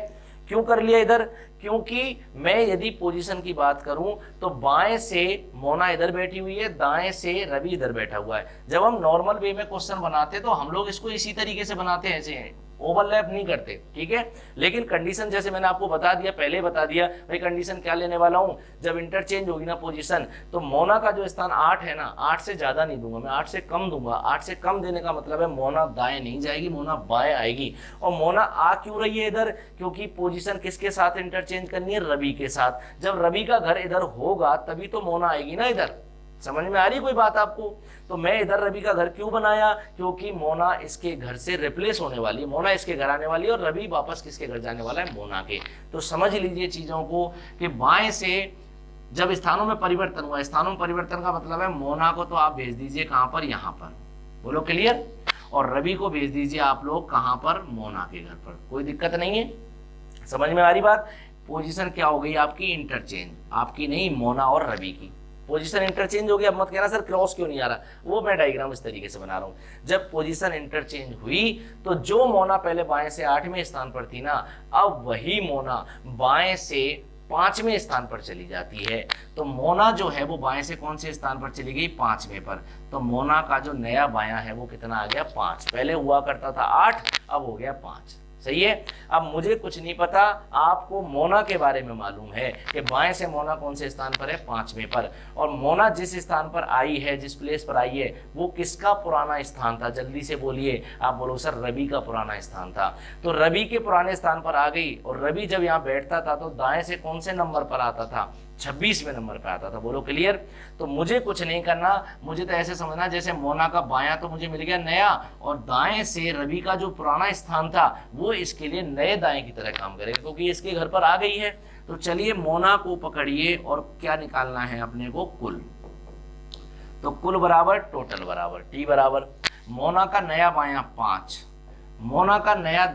क्यों कर लिया इधर? क्योंकि मैं यदि पोजीशन की बात करूं तो बाएं से मोना इधर बैठी हुई है, दाएं से रवि इधर बैठा हुआ है। जब हम नॉर्मल वे में क्वेश्चन बनाते तो हम लोग इसको इसी तरीके से बनाते हैं, ऐसे ओवरलैप नहीं करते, ठीक है। लेकिन कंडीशन जैसे मैंने आपको बता दिया, पहले बता दिया भाई कंडीशन क्या लेने वाला हूं, जब इंटरचेंज होगी ना पोजीशन तो मोना का जो स्थान 8 है ना, 8 से ज्यादा नहीं दूंगा मैं, 8 से कम दूंगा। 8 से कम देने का मतलब है मोना दाएं नहीं जाएगी, मोना बाएं आएगी। और मोना आ क्यों रही है इधर? क्योंकि पोजीशन किसके साथ इंटरचेंज करनी है? रवि के साथ। जब रवि का घर इधर होगा तभी तो मोना आएगी ना इधर। समझ में आ रही कोई बात आपको? तो मैं इधर रवि का घर क्यों बनाया? क्योंकि मोना इसके घर से रिप्लेस होने वाली है, मोना इसके घर आने वाली है और रवि वापस किसके घर जाने वाला है? मोना के। तो समझ लीजिए चीजों को कि बाएं से जब स्थानों में परिवर्तन हुआ, स्थानों में परिवर्तन का मतलब है मोना को तो आप भेज दीजिए कहां पर? यहां पर। बोलो क्लियर? और रवि को भेज दीजिए आप लोग कहां पर? मोना के घर पर। कोई दिक्कत नहीं है? समझ में आ रही बात? पोजीशन क्या हो गई आपकी? इंटरचेंज। आपकी नहीं, मोना और रवि की पोजीशन इंटरचेंज हो गई। अब मत कहना सर क्रॉस क्यों नहीं आ रहा, वो मैं डायग्राम इस तरीके से बना रहा हूं। जब पोजीशन इंटरचेंज हुई तो जो मोना पहले बाएं से 8वें स्थान पर थी ना, अब वही मोना बाएं से 5वें स्थान पर चली जाती है। तो मोना जो है वो बाएं से कौन से स्थान पर चली गई? 5वें पर। तो मोना का जो नया बायां है वो कितना आ गया? 5। पहले हुआ करता था 8, अब हो गया 5। सही है। अब मुझे कुछ नहीं पता, आपको मोना के बारे में मालूम है कि बाएं से मोना कौन से स्थान पर है? 5वें पर। और मोना जिस स्थान पर आई है, जिस प्लेस पर आई है, वो किसका पुराना स्थान था? जल्दी से बोलिए। आप बोलो सर रवि का पुराना स्थान था। तो रवि के पुराने स्थान पर आ गई। और रवि जब यहाँ बैठता था तो दाएं से कौन से नंबर पर आता था? 26वें नंबर पे आता था। बोलो क्लियर? तो मुझे कुछ नहीं करना, मुझे तो ऐसे समझना जैसे मोना का बायां तो मुझे मिल गया नया, और दाएं से रवि का जो पुराना स्थान था वो इसके लिए नए दाएं की तरह काम करेगा क्योंकि इसके घर पर आ गई है। तो चलिए मोना को पकड़िए और क्या निकालना है अपने को? कुल। तो कुल बराबर टोटल बराबर टी बराबर मोना का नया बायां 5, मोना का नया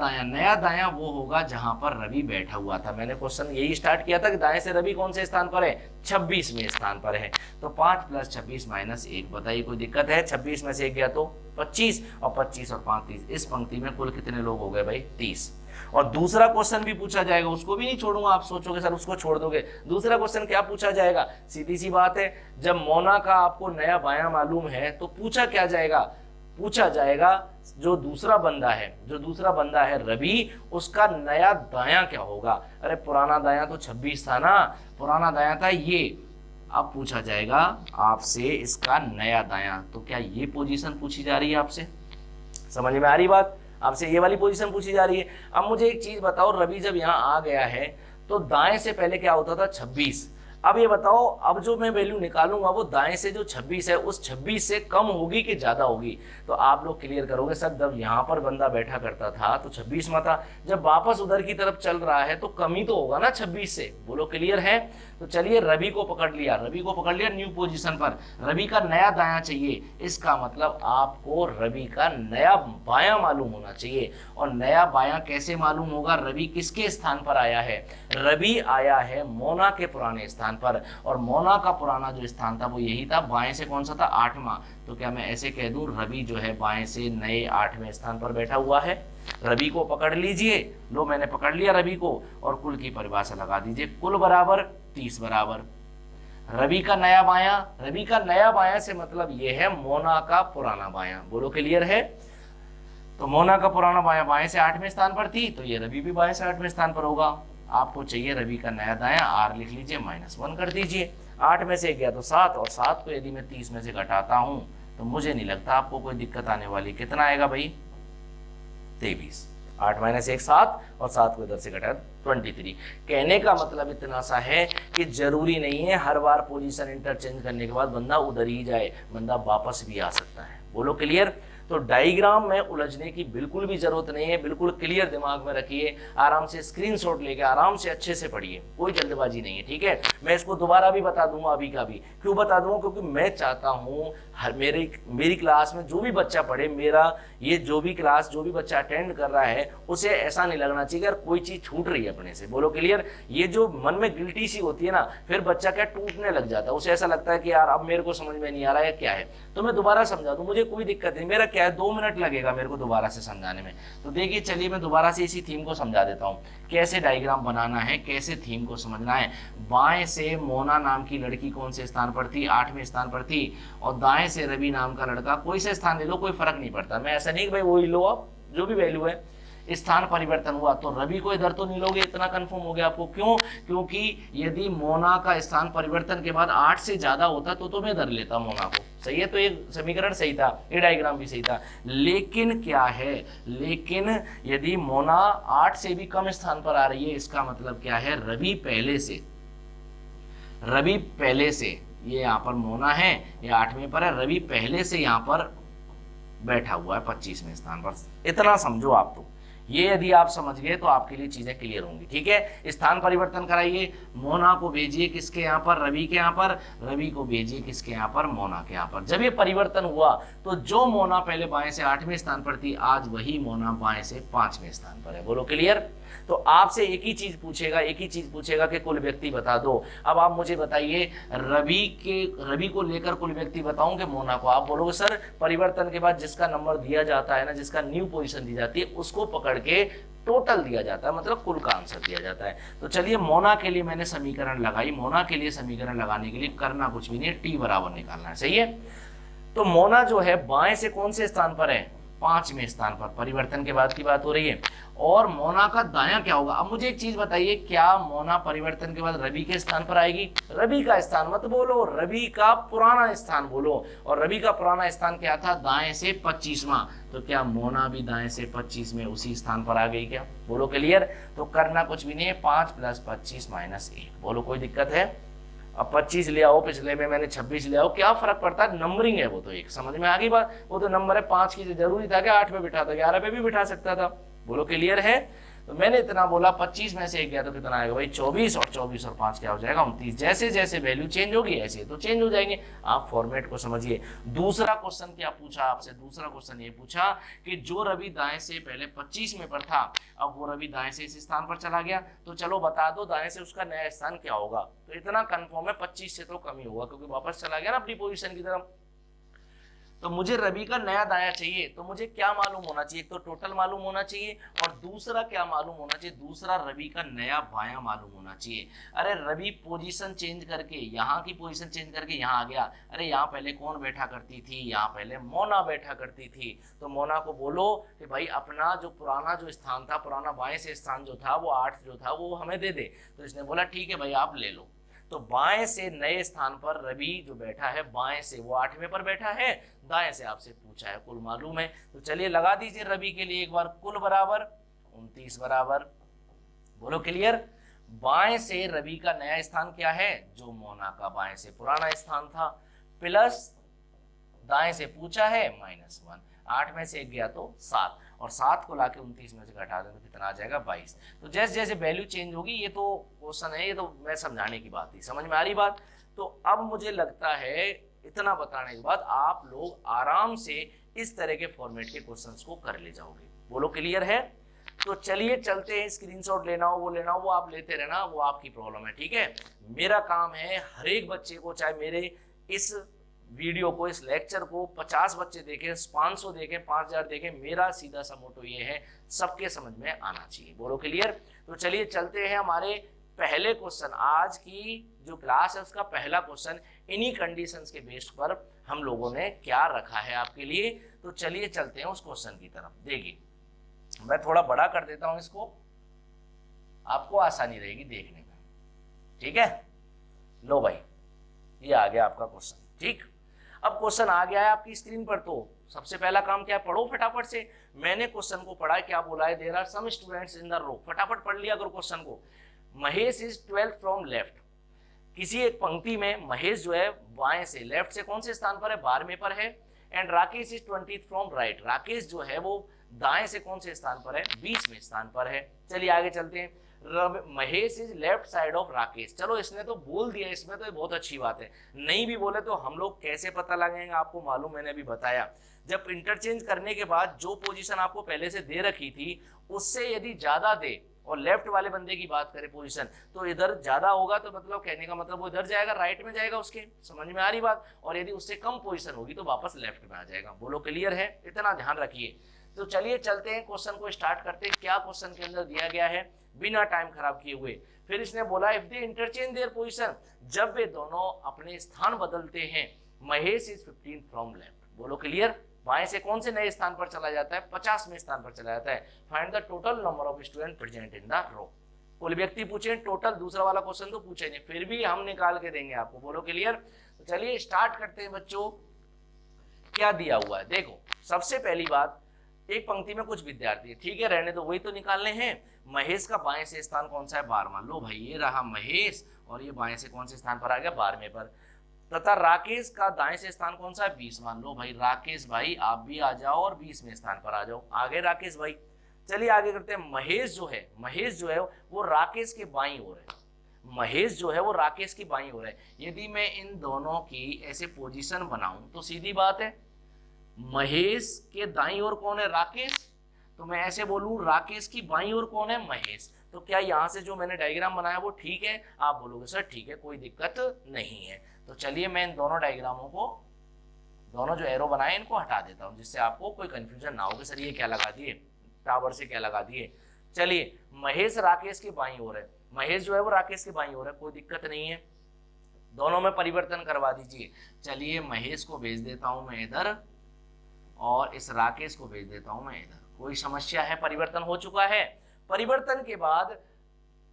दायां वो होगा जहां पर रवि बैठा हुआ था। मैंने क्वेश्चन यही स्टार्ट किया था कि दाएं से रवि कौन से स्थान पर है? 26वें स्थान पर है। तो 5 + 26 - 1, बताइए कोई दिक्कत है? 26 में से 1 गया तो 25, और 25 और 5 30। इस पंक्ति में कुल कितने लोग हो गए भाई? 30। और दूसरा क्वेश्चन भी पूछा जाएगा, उसको भी नहीं छोड़ूंगा। आप सोचोगे सर उसको छोड़ दोगे, दूसरा क्वेश्चन क्या पूछा जाएगा? सीधी सी बात है, जब मोना का आपको नया बायां मालूम है तो पूछा क्या जाएगा? पूछा जाएगा जो दूसरा बंदा है रवि, उसका नया दायां क्या होगा? अरे पुराना दायां तो 26 था ना, पुराना दायां था ये। अब पूछा जाएगा आपसे इसका नया दायां, तो क्या ये पोजीशन पूछी जा रही है आपसे? समझ में आ रही बात? आपसे ये वाली पोजीशन पूछी जा रही है। अब मुझे एक चीज बताओ, रवि जब यहाँ आ गया है तो दाएं से पहले क्या होता था? 26। अब ये बताओ, अब जो मैं वैल्यू निकालूंगा वो दाएं से जो 26 है उस 26 से कम होगी कि ज्यादा होगी? तो आप लोग क्लियर करोगे सर जब यहाँ पर बंदा बैठा करता था तो 26 में था, जब वापस उधर की तरफ चल रहा है तो कमी तो होगा ना 26 से। बोलो क्लियर है? तो चलिए रवि को पकड़ लिया, न्यू पोजीशन पर। रवि का नया दायां चाहिए, इसका मतलब आपको रवि का नया बायां मालूम होना चाहिए। और नया बायां कैसे मालूम होगा? रवि किसके स्थान पर आया है? रवि आया है मोना के पुराने स्थान स्थान पर, और मोना का पुराना जो स्थान था वो यही था, बाएं से कौन सा था, 8वां। तो क्या मैं ऐसे कह दूं रवि जो है बाएं से नए 8वें स्थान पर बैठा हुआ है। रवि को पकड़ लीजिए, लो मैंने पकड़ लिया रवि को, और कुल की परिभाषा लगा दीजिए, कुल बराबर 30 बराबर रवि का नया बायां। रवि का नया बायां से मतलब ये है मोना का पुराना बायां। बोलो क्लियर है? तो मोना का पुराना बायां बाएं से 8वें स्थान पर थी, तो ये रवि भी बाएं से 8वें स्थान पर होगा। आपको चाहिए रवि का नया दायां, आर लिख लीजिए, -1 कर दीजिए। 8 में से गया तो 7, और 7 को यदि मैं 30 में से घटाता हूं तो मुझे नहीं लगता आपको कोई दिक्कत आने वाली। कितना आएगा भाई? 23। 8 - 1 7, और 7 को इधर से घटा 23। कहने का मतलब इतना सा है कि जरूरी नहीं है हर बार पोजीशन इंटरचेंज करने के बाद बंदा उधर ही जाए, बंदा वापस भी आ सकता है। बोलो क्लियर? तो डायग्राम में उलझने की बिल्कुल भी जरूरत नहीं है, बिल्कुल क्लियर दिमाग में रखिए, आराम से स्क्रीनशॉट लेके आराम से अच्छे से पढ़िए, कोई जल्दबाजी नहीं है, ठीक है। मैं इसको दोबारा भी बता दूंगा अभी का भी। क्यों बता दूंगा? क्योंकि मैं चाहता हूँ मेरी क्लास में जो भी बच्चा पढ़े, मेरा ये जो भी क्लास जो भी बच्चा अटेंड कर रहा है, उसे ऐसा नहीं लगना चाहिए यार कोई चीज छूट रही है अपने से। बोलो क्लियर? ये जो मन में गिल्टी सी होती है ना, फिर बच्चा क्या टूटने लग जाता है, उसे ऐसा लगता है कि यार अब मेरे को समझ में नहीं आ रहा है क्या है। तो मैं दोबारा समझा दूं, मुझे कोई दिक्कत नहीं, मेरा क्या है 2 मिनट लगेगा मेरे को दोबारा से समझाने में। तो देखिए चलिए मैं दोबारा से इसी थीम को समझा देता हूँ, कैसे डायग्राम बनाना है, कैसे थीम को समझना है। बाएं से मोना नाम की लड़की कौन से स्थान पर थी? 8वें स्थान पर थी। और दाएं से रवि नाम का लड़का, कोई से स्थान ले लो कोई फर्क नहीं पड़ता, मैं ऐसा नहीं कि भाई वही लो आप, जो भी वैल्यू है। स्थान परिवर्तन हुआ तो रवि को इधर तो नहीं लोगे, इतना कंफर्म हो गया आपको। क्यों? क्योंकि यदि मोना का स्थान परिवर्तन के बाद 8 से ज्यादा होता तो मैं इधर लेता मोना को। सही है? तो ये समीकरण सही था, ये डायग्राम भी सही था। लेकिन क्या है, लेकिन यदि मोना 8 से भी कम स्थान पर आ रही है, इसका मतलब क्या है, रवि पहले से ये यहाँ पर मोना है, ये 8वें पर है, रवि पहले से यहाँ पर बैठा हुआ है 25वें स्थान पर। इतना समझो आप। तो ये यदि आप समझ गए तो आपके लिए चीजें क्लियर होंगी, ठीक है। स्थान परिवर्तन कराइए, मोना को भेजिए किसके यहाँ पर, रवि के यहाँ पर, रवि को भेजिए किसके यहाँ पर, मोना के यहाँ पर। जब ये परिवर्तन हुआ तो जो मोना पहले बाएं से 8वें स्थान पर थी, आज वही मोना बाएं से 5वें स्थान पर है। बोलो क्लियर? तो आपसे एक ही चीज पूछेगा कि कुल व्यक्ति बता दो। अब आप मुझे बताइए, रवि को लेकर कुल व्यक्ति बताऊं कि मोना को? आप बोलोगे सर परिवर्तन के बाद जिसका नंबर दिया जाता है ना, जिसका न्यू पोजीशन दी जाती है, उसको पकड़ के टोटल दिया जाता है, मतलब कुल का आंसर दिया जाता है। तो चलिए मोना के लिए मैंने समीकरण लगाई। मोना के लिए समीकरण लगाने के लिए करना कुछ भी नहीं है, टी बराबर निकालना है। सही है? तो मोना जो है बाएं से कौन से स्थान पर है? 5वें स्थान पर। परिवर्तन के बाद की बात हो रही है। और मोना का दायां क्या होगा? अब मुझे एक चीज बताइए, क्या मोना परिवर्तन के बाद रवि के स्थान पर आएगी? रवि का स्थान मत बोलो, रवि का पुराना स्थान बोलो। और रवि का पुराना स्थान क्या था? दाएं से 25वां। तो क्या मोना भी दाएं से 25 में उसी स्थान पर आ गई क्या? बोलो क्लियर? तो करना कुछ भी नहीं है, 5 + 25 - 1। बोलो कोई दिक्कत है? अब 25 ले आओ, पिछले में मैंने 26 ले आओ, क्या फर्क पड़ता है? नंबरिंग है वो तो, एक समझ में आ गई बात। वो तो नंबर है, 5 की जरूरी था क्या 8 पे बिठा था, 11 पे भी बिठा सकता था। बोलो क्लियर है? तो मैंने इतना बोला, 25 में से 1 गया तो कितना आएगा भाई? 24, और 24 और 5 क्या हो जाएगा? 29। जैसे जैसे वैल्यू चेंज होगी ऐसे तो चेंज हो जाएंगे। आप फॉर्मेट को समझिए। दूसरा क्वेश्चन क्या पूछा आपसे? दूसरा क्वेश्चन ये पूछा कि जो रवि दाएं से पहले 25 में पर था, अब वो रवि दाएं से इस स्थान पर चला गया, तो चलो बता दो दाएं से उसका नया स्थान क्या होगा? तो इतना कंफर्म है 25 से तो कम ही होगा, क्योंकि वापस चला गया ना अपनी पोजीशन की तरफ। तो मुझे रवि का नया दाया चाहिए, तो मुझे क्या मालूम होना चाहिए? एक तो टोटल मालूम होना चाहिए, और दूसरा क्या मालूम होना चाहिए? दूसरा रवि का नया बायां मालूम होना चाहिए। अरे रवि पोजीशन चेंज करके, यहाँ की पोजीशन चेंज करके यहाँ आ गया। अरे यहाँ पहले कौन बैठा करती थी? यहाँ पहले मोना बैठा करती थी। तो मोना को बोलो कि भाई अपना जो पुराना जो स्थान था, पुराना बाएं से स्थान जो था, वो 8 जो था वो हमें दे दे। तो इसने बोला ठीक है भाई आप ले लो। तो बाएं से नए स्थान पर रवि जो बैठा है, बाएं से वो 8वें पर बैठा है, दाएं से आपसे पूछा है कुल मालूम है। तो चलिए लगा दीजिए रवि के लिए एक बार, कुल बराबर 29 बराबर। बोलो क्लियर? बाएं से रवि का नया स्थान क्या है? जो मोना का बाएं से पुराना स्थान था, प्लस दाएं से पूछा है -1। 8 में से 1 गया तो 7, और 7 को लाके 29 में से घटा दें तो कितना आ जाएगा? 22। तो जैसे जैसे वैल्यू चेंज होगी, ये तो क्वेश्चन है, ये तो मैं समझाने की बात थी, समझ में आ रही बात? तो अब मुझे लगता है इतना बताने के बाद आप लोग आराम से इस तरह के फॉर्मेट के क्वेश्चंस को कर ले जाओगे। बोलो क्लियर है? तो चलिए चलते हैं, स्क्रीनशॉट लेना हो वो लेना हो वो आप लेते रहना, वो आपकी प्रॉब्लम है, ठीक है। मेरा काम है हर एक बच्चे को, चाहे मेरे इस वीडियो को, इस लेक्चर को 50 बच्चे देखें, 500 देखें, 5000 देखें, मेरा सीधा सा मोटो ये है सबके समझ में आना चाहिए। बोलो क्लियर। तो चलिए चलते हैं हमारे पहले क्वेश्चन, आज की जो क्लास है उसका पहला क्वेश्चन, इन्हीं कंडीशंस के बेस पर हम लोगों ने क्या रखा है आपके लिए। तो चलिए चलते हैं उस क्वेश्चन की तरफ। देखिए मैं थोड़ा बड़ा कर देता हूं इसको, आपको आसानी रहेगी देखने में, ठीक है। लो भाई ये आ गया आपका क्वेश्चन, ठीक। अब क्वेश्चन आ गया है आपकी स्क्रीन पर, तो सबसे पहला काम क्या है, पढ़ो फटाफट से। मैंने क्वेश्चन को पढ़ा है, क्या बोला है, there are some students in the row, फटाफट पढ़ लिया करो क्वेश्चन को। महेश इज 12 फ्रॉम लेफ्ट, किसी एक पंक्ति में महेश जो है बाएं से, लेफ्ट से कौन से स्थान पर है, 12वें पर है। And Rakesh is 20 from right, Rakesh जो है वो दाएं से कौन से स्थान पर है, 20वें स्थान पर है। चलिए आगे चलते हैं। Mahesh is left side of Rakesh, चलो इसने तो बोल दिया इसमें, तो ये बहुत अच्छी बात है। नहीं भी बोले तो हम लोग कैसे पता लगाएंगे, आपको मालूम, मैंने अभी बताया, जब इंटरचेंज करने के बाद जो पोजीशन आपको पहले से दे रखी थी उससे यदि ज्यादा दे, और लेफ्ट वाले बंदे की बात करें पोजीशन, तो इधर ज्यादा होगा तो मतलब कहने का मतलब वो इधर जाएगा, राइट में जाएगा उसके, समझ में आ रही बात। और यदि उससे कम पोजीशन होगी तो वापस लेफ्ट में आ जाएगा। बोलो क्लियर है, इतना ध्यान रखिए। तो चलिए चलते हैं क्वेश्चन को स्टार्ट करते हैं, क्या क्वेश्चन के अंदर दिया गया है बिना टाइम खराब किए हुए। फिर इसने बोला if they interchange their position, जब वे दोनों अपने स्थान बदलते हैं, महेश इज 15 फ्रॉम लेफ्ट। बोलो क्लियर। बाएं से कौन से नए स्थान पर चला जाता है, 50वें स्थान पर चला जाता है। Find the total number of student present in the row. कुल व्यक्ति पूछे टोटल, दूसरा वाला क्वेश्चन तो पूछे नहीं, फिर भी हम निकाल के देंगे आपको। बोलो क्लियर। तो चलिए स्टार्ट करते हैं बच्चों, क्या दिया हुआ है देखो। सबसे पहली बात, एक पंक्ति में कुछ विद्यार्थी, ठीक है रहने दो, वही तो निकालने हैं। महेश का बाएं से स्थान कौन सा है, 12वां। लो भाई ये रहा महेश, और ये बाएं से कौन से स्थान पर आ गया, 12वें पर। तथा राकेश का दाएं से स्थान कौन सा है, 20वां। लो भाई राकेश भाई आप भी आ जाओ और 20वें स्थान पर आ जाओ, आगे राकेश भाई। चलिए आगे करते हैं। महेश जो है वो राकेश के बाईं ओर है, महेश जो है वो राकेश की बाईं ओर है। यदि मैं इन दोनों की ऐसे पोजीशन बनाऊं तो सीधी बात है, महेश के दाईं ओर कौन है, राकेश, तो मैं ऐसे बोलूं राकेश की बाईं ओर कौन है, महेश। तो क्या यहाँ से जो मैंने डायग्राम बनाया वो ठीक है, आप बोलोगे सर ठीक है, कोई दिक्कत नहीं है। तो चलिए मैं इन दोनों डायग्रामों को, दोनों जो एरो बनाए इनको हटा देता हूं, जिससे आपको कोई कंफ्यूजन ना हो कि सर ये क्या लगा दिए, टावर से क्या लगा दिए। चलिए महेश राकेश की बाईं ओर है, महेश जो है वो राकेश की बाईं ओर है, कोई दिक्कत नहीं है, दोनों में परिवर्तन करवा दीजिए। चलिए महेश को भेज देता हूं मैं इधर, और इस राकेश को भेज देता हूं मैं इधर। कोई समस्या है, परिवर्तन हो चुका है। परिवर्तन के बाद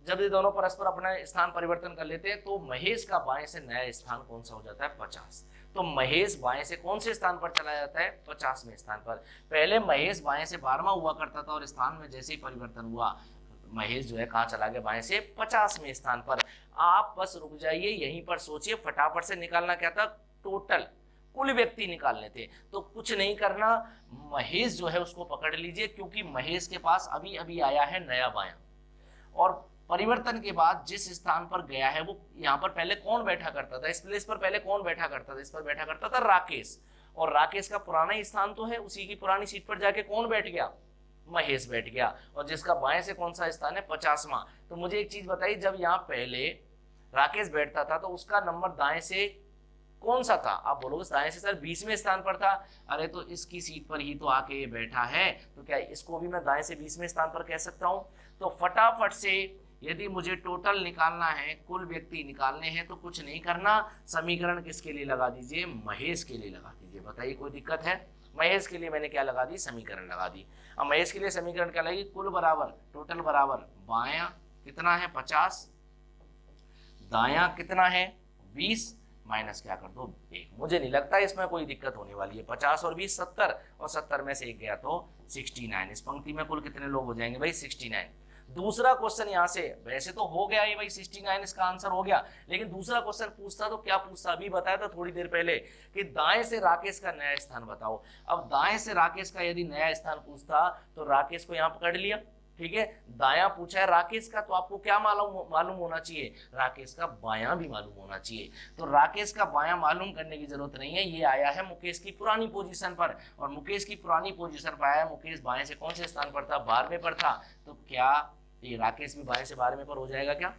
जब ये दोनों परस्पर अपना स्थान परिवर्तन कर लेते हैं तो महेश का बाएं से नया स्थान कौन सा हो जाता है, 50। तो महेश बाएं से कौन से स्थान पर चला जाता है, 50वें स्थान पर। पहले महेश बाएं से 12वां हुआ करता था, और स्थान में जैसे ही परिवर्तन हुआ महेश जो है कहाँ चला गया, बाएं से 50वें स्थान पर। आप बस रुक जाइए यहीं पर, सोचिए फटाफट से निकालना क्या था, टोटल कुल व्यक्ति निकालने थे। तो कुछ नहीं करना, महेश जो है उसको पकड़ लीजिए, क्योंकि महेश के पास अभी अभी आया है नया बायां, और परिवर्तन के बाद जिस स्थान पर गया है वो यहाँ पर पहले कौन बैठा करता था, इस प्लेस पर पहले कौन बैठा करता था, इस पर बैठा करता था राकेश, और राकेश का पुराना ही स्थान तो है, उसी की पुरानी सीट पर जाके कौन बैठ गया, महेश बैठ गया, और जिसका बाएं से कौन सा स्थान है, 50वां। तो मुझे एक चीज बताइए, जब यहाँ पहले राकेश बैठता था तो उसका नंबर दाएं से कौन सा था, आप बोलोगे दाएं से सर 20वें स्थान पर था। अरे तो इसकी सीट पर ही तो आके बैठा है, तो क्या इसको भी मैं दाएं से 20वें स्थान पर कह सकता हूं। तो फटाफट से यदि मुझे टोटल निकालना है, कुल व्यक्ति निकालने हैं, तो कुछ नहीं करना, समीकरण किसके लिए लगा दीजिए, महेश के लिए लगा दीजिए। बताइए कोई दिक्कत है, महेश के लिए मैंने क्या लगा दी, समीकरण लगा दी। अब महेश के लिए समीकरण क्या लगेगी, कुल बराबर टोटल बराबर बायां कितना है 50, दायां कितना है 20, माइनस क्या कर दो 1। मुझे नहीं लगता इसमें कोई दिक्कत होने वाली है। 50 और 20 70, और 70 में से 1 गया तो 69। इस पंक्ति में कुल कितने लोग हो जाएंगे भाई, 69। दूसरा क्वेश्चन यहाँ से वैसे तो हो गया ये भाई, 69 इसका आंसर हो गया, लेकिन दूसरा क्वेश्चन पूछता तो क्या पूछता, अभी बताया था थोड़ी देर पहले कि दाएं से राकेश का नया स्थान बताओ। अब दाएं से राकेश का यदि नया स्थान पूछता तो राकेश को यहाँ पकड़ लिया, ठीक है। दायां पूछा है राकेश का, तो आपको क्या मालूम होना चाहिए, राकेश का बायां भी मालूम होना चाहिए। तो राकेश का बायां मालूम करने की जरूरत नहीं है, ये आया है मुकेश की पुरानी पोजीशन पर, और मुकेश की पुरानी पोजीशन पर आया। मुकेश बाएं से कौन से स्थान पर था, 12वें पर था, तो क्या ये राकेश भी बाएं से 12वें पर हो जाएगा क्या।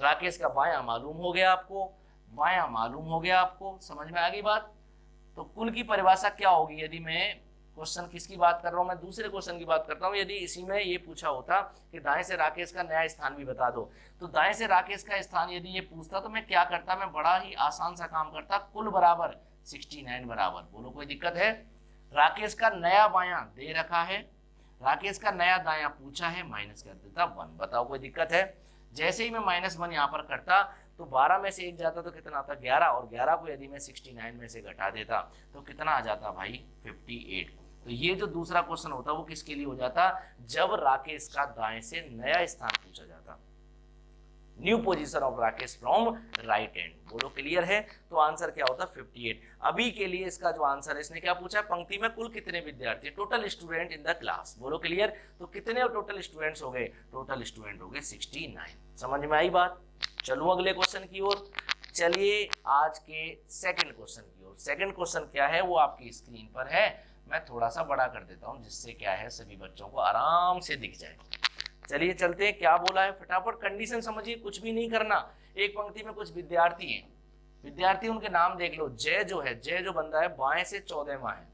राकेश का बायां मालूम हो गया आपको, बायां मालूम हो गया आपको, समझ में आ गई बात। तो कुल की परिभाषा क्या होगी, यदि मैं क्वेश्चन किसकी बात कर रहा हूं, मैं दूसरे क्वेश्चन की बात करता हूं। यदि इसी में ये पूछा होता कि दाएं से राकेश का नया स्थान भी बता दो, तो दाएं से राकेश का स्थान यदि ये पूछता तो मैं क्या करता, मैं बड़ा ही आसान सा काम करता, कुल बराबर 69 बराबर। बोलो कोई दिक्कत है। राकेश का नया बायां दे रखा है, राकेश का नया दायां पूछा है, माइनस कर देता 1। बताओ कोई दिक्कत है। जैसे ही मैं -1 यहाँ पर करता तो 12 में से 1 जाता तो कितना आता 11, और 11 को यदि मैं 69 में से घटा देता तो कितना आ जाता भाई 58। तो ये जो दूसरा क्वेश्चन होता वो किसके लिए हो जाता, जब राकेश का दाएं से नया स्थान पूछा जाता, new position of Rakesh from right hand. बोलो क्लियर है। तो आंसर क्या होता 58। अभी के लिए इसका जो आंसर है, इसने क्या पूछा, पंक्ति में कुल कितने विद्यार्थी, total student in the class. बोलो क्लियर। तो कितने टोटल स्टूडेंट्स हो गए, टोटल स्टूडेंट हो गए 69। समझ में आई बात। चलो अगले क्वेश्चन की ओर। चलिए आज के सेकंड क्वेश्चन की ओर। सेकंड क्वेश्चन क्या है वो आपकी स्क्रीन पर है, मैं थोड़ा सा बड़ा कर देता हूं जिससे क्या है सभी बच्चों को आराम से दिख जाए। चलिए चलते हैं, क्या बोला है फटाफट कंडीशन समझिए, कुछ भी नहीं करना। एक पंक्ति में कुछ विद्यार्थी हैं, विद्यार्थी उनके नाम देख लो। जय जो है, जय जो बंदा है बाएं से 14वां है,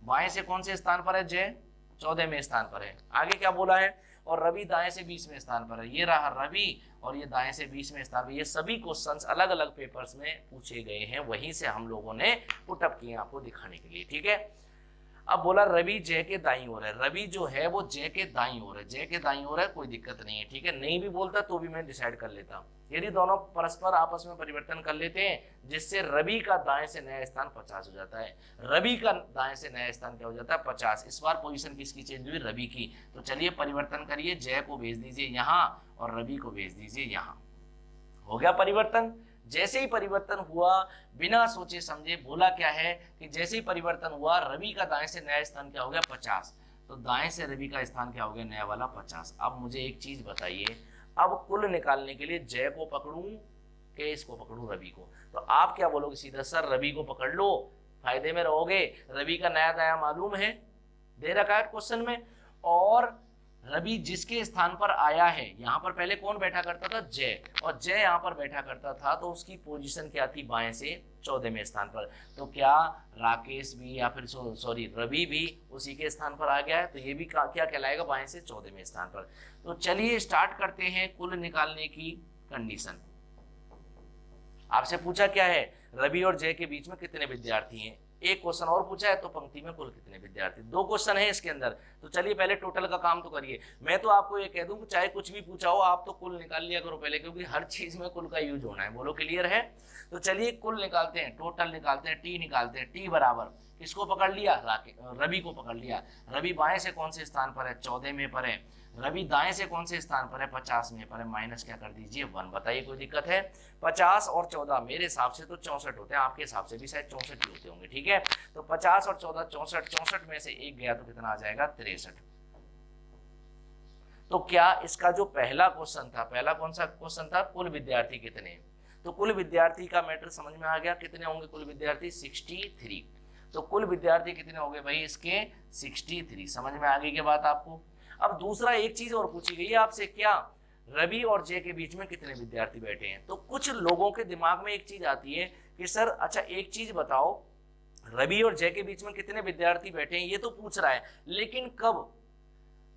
बाएं से कौन से स्थान पर है, जय 14वें स्थान पर है। आगे क्या बोला है, और रवि दाएं से 20वें स्थान पर है। ये रहा रवि और ये दाएं से 20वें स्थान पर। ये सभी क्वेश्चंस अलग अलग पेपर्स में पूछे गए हैं, वहीं से हम लोगों ने पुटअप किए आपको दिखाने के लिए, ठीक है। अब बोला रवि जय के दाईं ओर है, रवि जो है वो जय के दाईं ओर है, जय के दाईं ओर है, कोई दिक्कत नहीं है, ठीक है। नहीं भी बोलता तो भी मैं डिसाइड कर लेता। यदि दोनों परस्पर आपस में परिवर्तन कर लेते हैं जिससे रवि का दाएं से नया स्थान 50 हो जाता है, रवि का दाएं से नया स्थान क्या हो जाता है 50। इस बार पोजीशन किसकी चेंज हुई, रवि की। तो चलिए परिवर्तन करिए, जय को भेज दीजिए यहाँ और रवि को भेज दीजिए यहाँ। हो गया परिवर्तन। जैसे ही परिवर्तन हुआ बिना सोचे समझे बोला क्या है कि जैसे ही परिवर्तन हुआ रवि का दाएं से नया स्थान क्या हो गया 50। तो दाएं से रवि का स्थान क्या हो गया नया वाला 50। अब मुझे एक चीज बताइए, अब कुल निकालने के लिए जय को पकड़ूं कि इसको पकड़ूं रवि को। तो आप क्या बोलोगे सीधा, सर रवि को पकड़ लो फायदे में रहोगे। रवि का नया दायां मालूम है, दे रखा है क्वेश्चन में, और रवि जिसके स्थान पर आया है, यहाँ पर पहले कौन बैठा करता था, जय, और जय यहाँ पर बैठा करता था तो उसकी पोजीशन क्या थी, बाएं से 14वें स्थान पर। तो क्या राकेश भी या फिर सॉरी रवि भी उसी के स्थान पर आ गया है, तो ये भी क्या कहलाएगा, बाएं से 14वें स्थान पर। तो चलिए स्टार्ट करते हैं कुल निकालने की कंडीशन। आपसे पूछा क्या है, रवि और जय के बीच में कितने विद्यार्थी हैं। एक क्वेश्चन और पूछा है तो पंक्ति में कुल कितने विद्यार्थी, 2 क्वेश्चन है इसके अंदर। तो चलिए पहले टोटल का काम तो करिए। मैं तो आपको ये कह दूं चाहे कुछ भी पूछा हो आप तो कुल निकाल लिया करो पहले, क्योंकि हर चीज में कुल का यूज होना है। बोलो क्लियर है। तो चलिए कुल निकालते हैं, टोटल निकालते हैं, टी निकालते हैं। टी बराबर किसको पकड़ लिया, रवि को पकड़ लिया। रवि बाएं से कौन से स्थान पर है, 14वें पर है। रवि दाएं से कौन से स्थान पर है, 50वें पर है। माइनस क्या कर दीजिए 1। बताइए कोई दिक्कत है। 50 और 14 मेरे हिसाब से तो 64 होते हैं, आपके हिसाब से भी शायद 64 ही होते होंगे, ठीक है। तो 50 और 14 64, 64 में से 1 गया तो कितना आ जाएगा 63। तो क्या इसका जो पहला क्वेश्चन था, पहला कौन सा क्वेश्चन था, कुल विद्यार्थी कितने, तो कुल विद्यार्थी का मैटर समझ में आ गया। कितने होंगे कुल विद्यार्थी 63। तो कुल विद्यार्थी कितने हो गए भाई इसके 63। समझ में आ गई क्या बात आपको। अब दूसरा एक चीज और पूछी गई है आपसे, क्या रवि और जय के बीच में कितने विद्यार्थी बैठे हैं। तो कुछ लोगों के दिमाग में एक चीज आती है कि सर अच्छा एक चीज बताओ, रवि और जय के बीच में कितने विद्यार्थी बैठे हैं ये तो पूछ रहा है, लेकिन कब,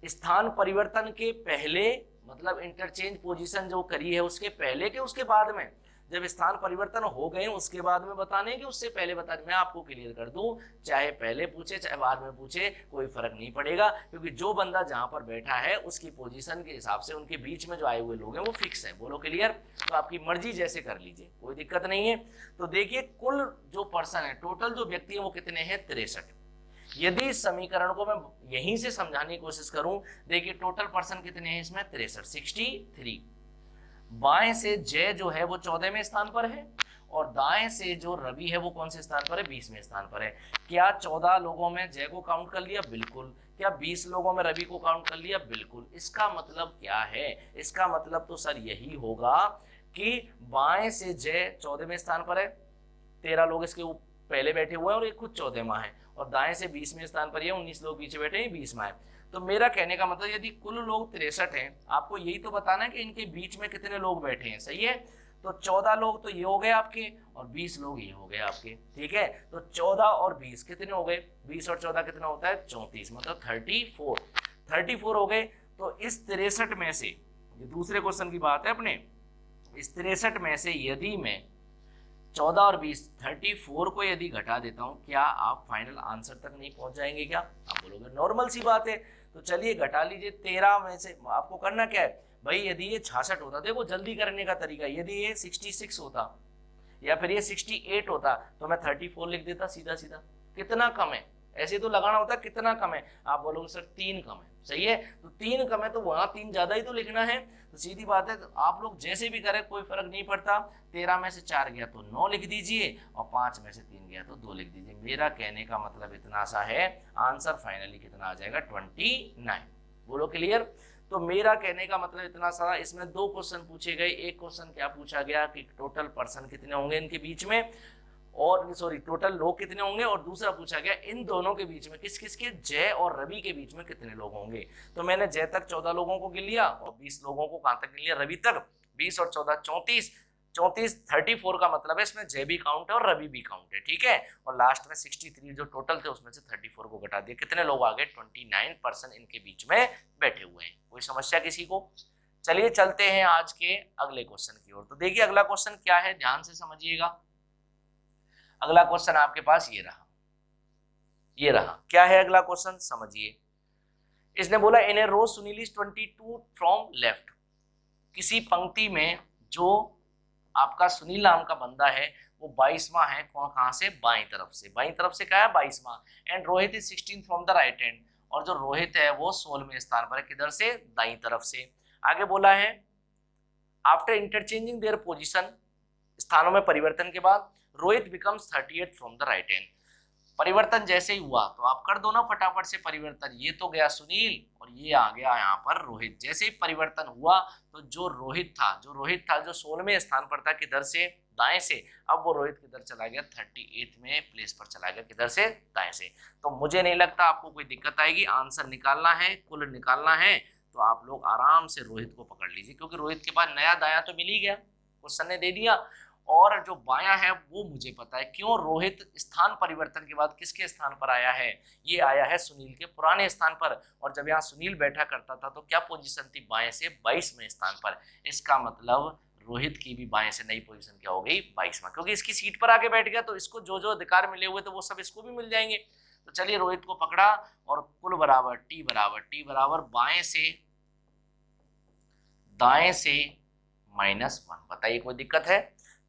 स्थान परिवर्तन के पहले, मतलब इंटरचेंज पोजीशन जो करी है उसके पहले कि उसके बाद में। जब स्थान परिवर्तन हो गए उसके बाद में बताने कि उससे पहले बताने। मैं आपको क्लियर कर दूं, चाहे पहले पूछे चाहे बाद में पूछे कोई फर्क नहीं पड़ेगा, क्योंकि जो बंदा जहां पर बैठा है उसकी पोजीशन के हिसाब से उनके बीच में जो आए हुए लोग हैं वो फिक्स है। बोलो क्लियर। तो आपकी मर्जी जैसे कर लीजिए, कोई दिक्कत नहीं है। तो देखिए कुल जो पर्सन है, टोटल जो व्यक्ति है वो कितने हैं 63। यदि इस समीकरण को मैं यहीं से समझाने की कोशिश करूं, देखिए टोटल पर्सन कितने हैं इसमें 63, 63। बाएं से जय जो है वो 14वें स्थान पर है और दाएं से जो रवि है वो कौन से स्थान पर है, 20वें स्थान पर है। क्या 14 लोगों में जय को काउंट कर लिया, बिल्कुल। क्या 20 लोगों में रवि को काउंट कर लिया, बिल्कुल। इसका मतलब क्या है, इसका मतलब तो सर यही होगा कि बाएं से जय 14वें स्थान पर है, 13 लोग इसके पहले बैठे हुए हैं और एक खुद 14वां है, और दाएं से 20वें स्थान पर ये 19 लोग पीछे बैठे हैं, 20वां है। तो मेरा कहने का मतलब यदि कुल लोग 63 हैं, आपको यही तो बताना है कि इनके बीच में कितने लोग बैठे हैं, सही है। तो 14 लोग तो ये हो गए आपके और 20 लोग ये हो गए आपके, ठीक है। तो 14 और 20 कितने हो गए, 20 और 14 कितना होता है, 34, मतलब 34 हो गए। तो इस 63 में से, ये दूसरे क्वेश्चन की बात है अपने, इस 63 में से यदि मैं 14 और 20 34 को यदि घटा देता हूं, क्या आप फाइनल आंसर तक नहीं पहुंच जाएंगे क्या, आप बोलोगे नॉर्मल सी बात है। तो चलिए घटा लीजिए, 13 में से आपको करना क्या है भाई, यदि ये 66 होता, देखो जल्दी करने का तरीका, यदि ये 66 होता या फिर ये 68 होता तो मैं 34 लिख देता सीधा सीधा, कितना कम है, ऐसे तो लगाना होता कितना कम है, आप बोलोगे सर 3 कम है, सही है। तो 3 कम है तो वहां 3 ज्यादा ही तो लिखना है, तो सीधी बात है। तो आप लोग जैसे भी करें कोई फर्क नहीं पड़ता, 13 में से 4 गया तो 9 लिख दीजिए और 5 में से 3 गया तो 2 लिख दीजिए। मेरा कहने का मतलब इतना सा है, आंसर फाइनली कितना आ जाएगा, 29। बोलो क्लियर। तो मेरा कहने का मतलब इतना सारा, इसमें 2 क्वेश्चन पूछे गए। एक क्वेश्चन क्या पूछा गया कि टोटल पर्सन कितने होंगे इनके बीच में, और सॉरी टोटल लोग कितने होंगे, और दूसरा पूछा गया इन दोनों के बीच में, किस किस के, जय और रवि के बीच में कितने लोग होंगे। तो मैंने जय तक 14 लोगों को गिन लिया और 20 लोगों को कहां तक गिन लिया, रवि तक। 20 और 14 34, 34 का मतलब है इसमें जय भी काउंट है और रवि भी काउंट है, ठीक है। और लास्ट में 63 जो टोटल थे उसमें से 34 को घटा दिया, कितने लोग आ गए, 29% इनके बीच में बैठे हुए हैं। कोई समस्या किसी को। चलिए चलते हैं आज के अगले क्वेश्चन की ओर। तो देखिए अगला क्वेश्चन क्या है, ध्यान से समझिएगा। अगला क्वेश्चन आपके पास ये रहा, ये रहा। क्या है अगला क्वेश्चन, समझिए। इसने बोला इन ए रो सुनील इज 22 फ्रॉम लेफ्ट। किसी पंक्ति में जो आपका सुनील नाम का बंदा है वो 22वां है, कहां से, बाईं तरफ से। बाईं तरफ से क्या है, 22वां। And Rohit is 16 from the right hand, और जो रोहित है वो 16वें स्थान पर है, किधर से, दाईं तरफ से। आगे बोला है आफ्टर इंटरचेंजिंग देयर पोजीशन, स्थानों में परिवर्तन के बाद, Rohit becomes 38 from the right hand. परिवर्तन जैसे ही हुआ तो आप कर दो ना फटाफट से परिवर्तन, ये तो गया सुनील और ये आ गया यहाँ पर रोहित। जैसे ही परिवर्तन हुआ तो जो रोहित था जो 16वें स्थान पर था, किधर से, दाएं से, अब वो रोहित किधर चला गया, 38वें प्लेस पर चला गया, किधर से, दाएं से। तो मुझे नहीं लगता आपको कोई दिक्कत आएगी। आंसर निकालना है, कुल निकालना है, तो आप लोग आराम से रोहित को पकड़ लीजिए, क्योंकि रोहित के पास नया दाया तो मिल ही गया, क्वेश्चन ने दे दिया। और जो बायां है वो मुझे पता है, क्यों, रोहित स्थान परिवर्तन के बाद किसके स्थान पर आया है, ये आया है सुनील के पुराने स्थान पर। और जब यहाँ सुनील बैठा करता था तो क्या पोजीशन थी, बाएं से 22वें स्थान पर। इसका मतलब रोहित की भी बाएं से नई पोजीशन क्या हो गई, 22वां, क्योंकि इसकी सीट पर आके बैठ गया, तो इसको जो जो अधिकार मिले हुए थे वो सब इसको भी मिल जाएंगे। तो चलिए रोहित को पकड़ा और कुल बराबर टी बराबर बाएं से दाएं से -1। बताइए कोई दिक्कत है।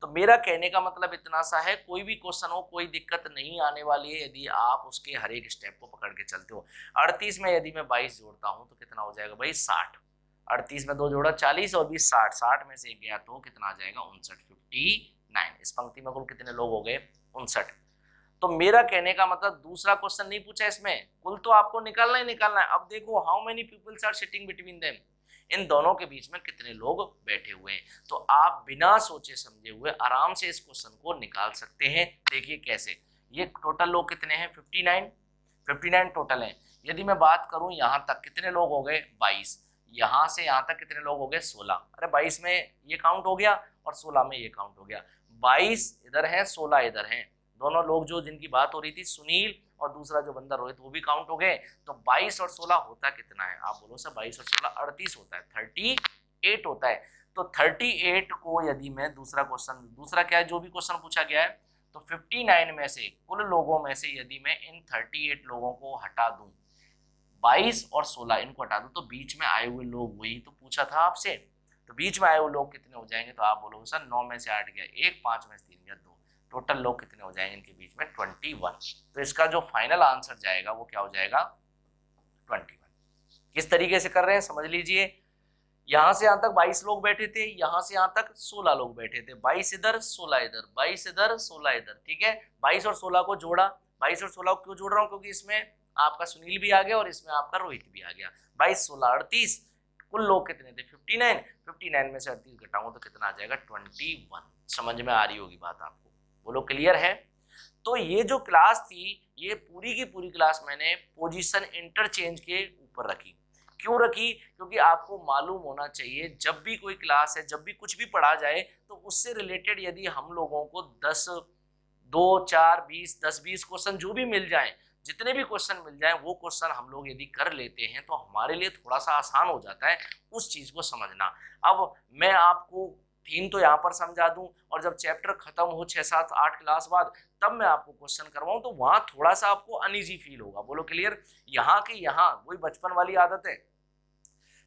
तो मेरा कहने का मतलब इतना सा है, कोई भी क्वेश्चन हो कोई दिक्कत नहीं आने वाली है यदि आप उसके हर एक स्टेप को पकड़ के चलते हो। 38 में यदि मैं 22 जोड़ता हूं तो कितना हो जाएगा भाई, 60। 38 में 2 जोड़ा 40 और 20 60, 60 में से 1 गया तो कितना आ जाएगा, 59, 59। इस पंक्ति में कुल कितने लोग हो गए, 59। तो मेरा कहने का मतलब दूसरा क्वेश्चन नहीं पूछा इसमें, कुल तो आपको निकालना ही निकालना है। अब देखो how many peoples are sitting between them, इन दोनों के बीच में कितने लोग बैठे हुए हैं। तो आप बिना सोचे समझे हुए आराम से इस क्वेश्चन को निकाल सकते हैं। देखिए कैसे, ये टोटल लोग कितने हैं, 59 टोटल हैं। यदि मैं बात करूं यहां तक कितने लोग हो गए, 22। यहां से यहां तक कितने लोग हो गए, 16। अरे 22 में ये काउंट हो गया और 16 में ये काउंट हो गया। 22 इधर है, 16 इधर है। दोनों लोग जो जिनकी बात हो रही थी सुनील और दूसरा जो बंदा रोहित, वो भी काउंट हो गए। तो 22 और 16 होता कितना है, आप बोलो सर 22 और 16 38 होता है, 38 होता है। तो 38 को यदि मैं दूसरा क्वेश्चन, दूसरा क्या है, जो भी क्वेश्चन पूछा गया है, तो 59 में से कुल लोगों में से यदि मैं इन 38 लोगों को हटा दूं, 22 और 16 इनको हटा दूं, तो बीच में आए हुए लोग, वही तो पूछा था आपसे, तो बीच में आए हुए लोग कितने हो जाएंगे, तो आप बोलोगे सर 9 में से 8 गया 1, 5 में से 3 गया 2, टोटल लोग कितने हो जाएंगे इनके बीच में, 21। तो इसका जो फाइनल आंसर जाएगा वो क्या हो जाएगा, 21। किस तरीके से कर रहे हैं समझ लीजिए। यहां से यहां तक 22 लोग बैठे थे, यहां से यहां तक 16 लोग बैठे थे, 22 इधर 16 इधर, 22 इधर 16 इधर, ठीक है। 22 और 16 को जोड़ा, 22 और 16 को क्यों जोड़ रहा हूं, क्योंकि इसमें आपका सुनील भी आ गया और इसमें आपका रोहित भी आ गया। 22 16 38, कुल लोग कितने थे 59, 59 में से 38 घटाऊंगा तो कितना आ जाएगा 21। समझ में आ रही होगी बात आपको, बोलो क्लियर है। तो ये जो क्लास थी, ये पूरी की पूरी क्लास मैंने पोजीशन इंटरचेंज के ऊपर रखी। क्यों रखी, क्योंकि आपको मालूम होना चाहिए जब भी कोई क्लास है, जब भी कुछ भी पढ़ा जाए तो उससे रिलेटेड यदि हम लोगों को 10 2 4 20 10-20 क्वेश्चन जो भी मिल जाए, जितने भी क्वेश्चन मिल जाए, वो क्वेश्चन हम लोग यदि कर लेते हैं तो हमारे लिए थोड़ा सा आसान हो जाता है उस चीज को समझना। अब मैं आपको थीम तो यहाँ पर समझा दूं, और जब चैप्टर खत्म हो 6 7 8 क्लास बाद, तब मैं आपको क्वेश्चन करवाऊं तो वहां थोड़ा सा आपको अनईजी फील होगा। बोलो क्लियर। यहाँ की यहाँ वही बचपन वाली आदत है,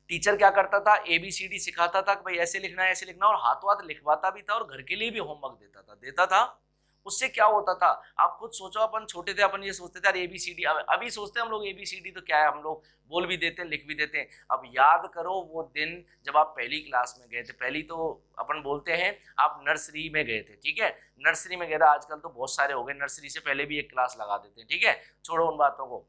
टीचर क्या करता था, ABCD सिखाता था कि भाई ऐसे लिखना है ऐसे लिखना, और हाथों हाथ लिखवाता भी था और घर के लिए भी होमवर्क देता था। उससे क्या होता था, आप खुद सोचो, अपन छोटे थे, अपन ये सोचते थे यार ABCD, अभी सोचते हैं हम लोग ABCD तो क्या है, हम लोग बोल भी देते हैं लिख भी देते हैं। अब याद करो वो दिन जब आप पहली क्लास में गए थे, पहली तो अपन बोलते हैं आप नर्सरी में गए थे, ठीक है, नर्सरी में गए थे, आजकल तो बहुत सारे हो गए, नर्सरी से पहले भी एक क्लास लगा देते हैं, ठीक है, छोड़ो उन बातों को।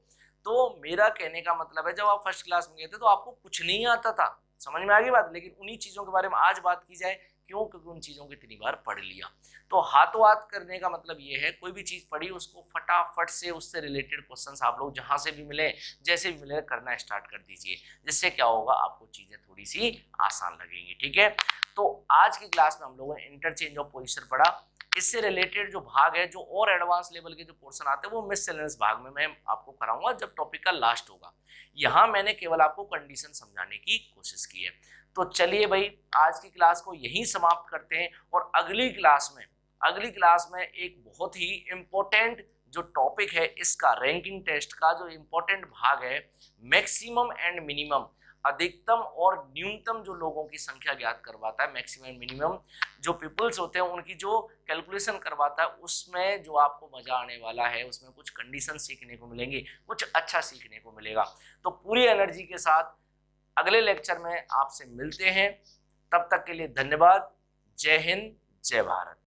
तो मेरा कहने का मतलब है, जब आप फर्स्ट क्लास में गए थे तो आपको कुछ नहीं आता था, समझ में आ गई बात। लेकिन उन्हीं चीजों के बारे में आज बात की जाए, क्यों, क्योंकि उन चीजों को इतनी बार पढ़ लिया। तो हाथों हाथ करने का मतलब ये है, कोई भी चीज पढ़ी उसको फटाफट से उससे रिलेटेड क्वेश्चंस आप लोग जहां से भी मिले, जैसे भी मिले, करना स्टार्ट कर दीजिए, जिससे क्या होगा आपको चीजें थोड़ी सी आसान लगेंगी, ठीक है। तो आज की क्लास में हम लोगों ने इंटरचेंज ऑफ पोजीशन पढ़ा। इससे रिलेटेड जो भाग है, जो और एडवांस लेवल के जो पोर्शन आते हैं, वो मिससेलेनियस भाग में मैं आपको कराऊंगा जब टॉपिक का लास्ट होगा। यहाँ मैंने केवल आपको कंडीशन समझाने की कोशिश की है। तो चलिए भाई, आज की क्लास को यहीं समाप्त करते हैं, और अगली क्लास में एक बहुत ही इंपॉर्टेंट जो टॉपिक है, इसका रैंकिंग टेस्ट का जो इंपॉर्टेंट भाग है, मैक्सिमम एंड मिनिमम, अधिकतम और न्यूनतम जो लोगों की संख्या ज्ञात करवाता है, मैक्सिमम एंड मिनिमम जो पीपल्स होते हैं उनकी जो कैलकुलेशन करवाता है, उसमें जो आपको मजा आने वाला है, उसमें कुछ कंडीशन सीखने को मिलेंगी, कुछ अच्छा सीखने को मिलेगा। तो पूरी एनर्जी के साथ अगले लेक्चर में आपसे मिलते हैं, तब तक के लिए धन्यवाद। जय हिंद, जय भारत।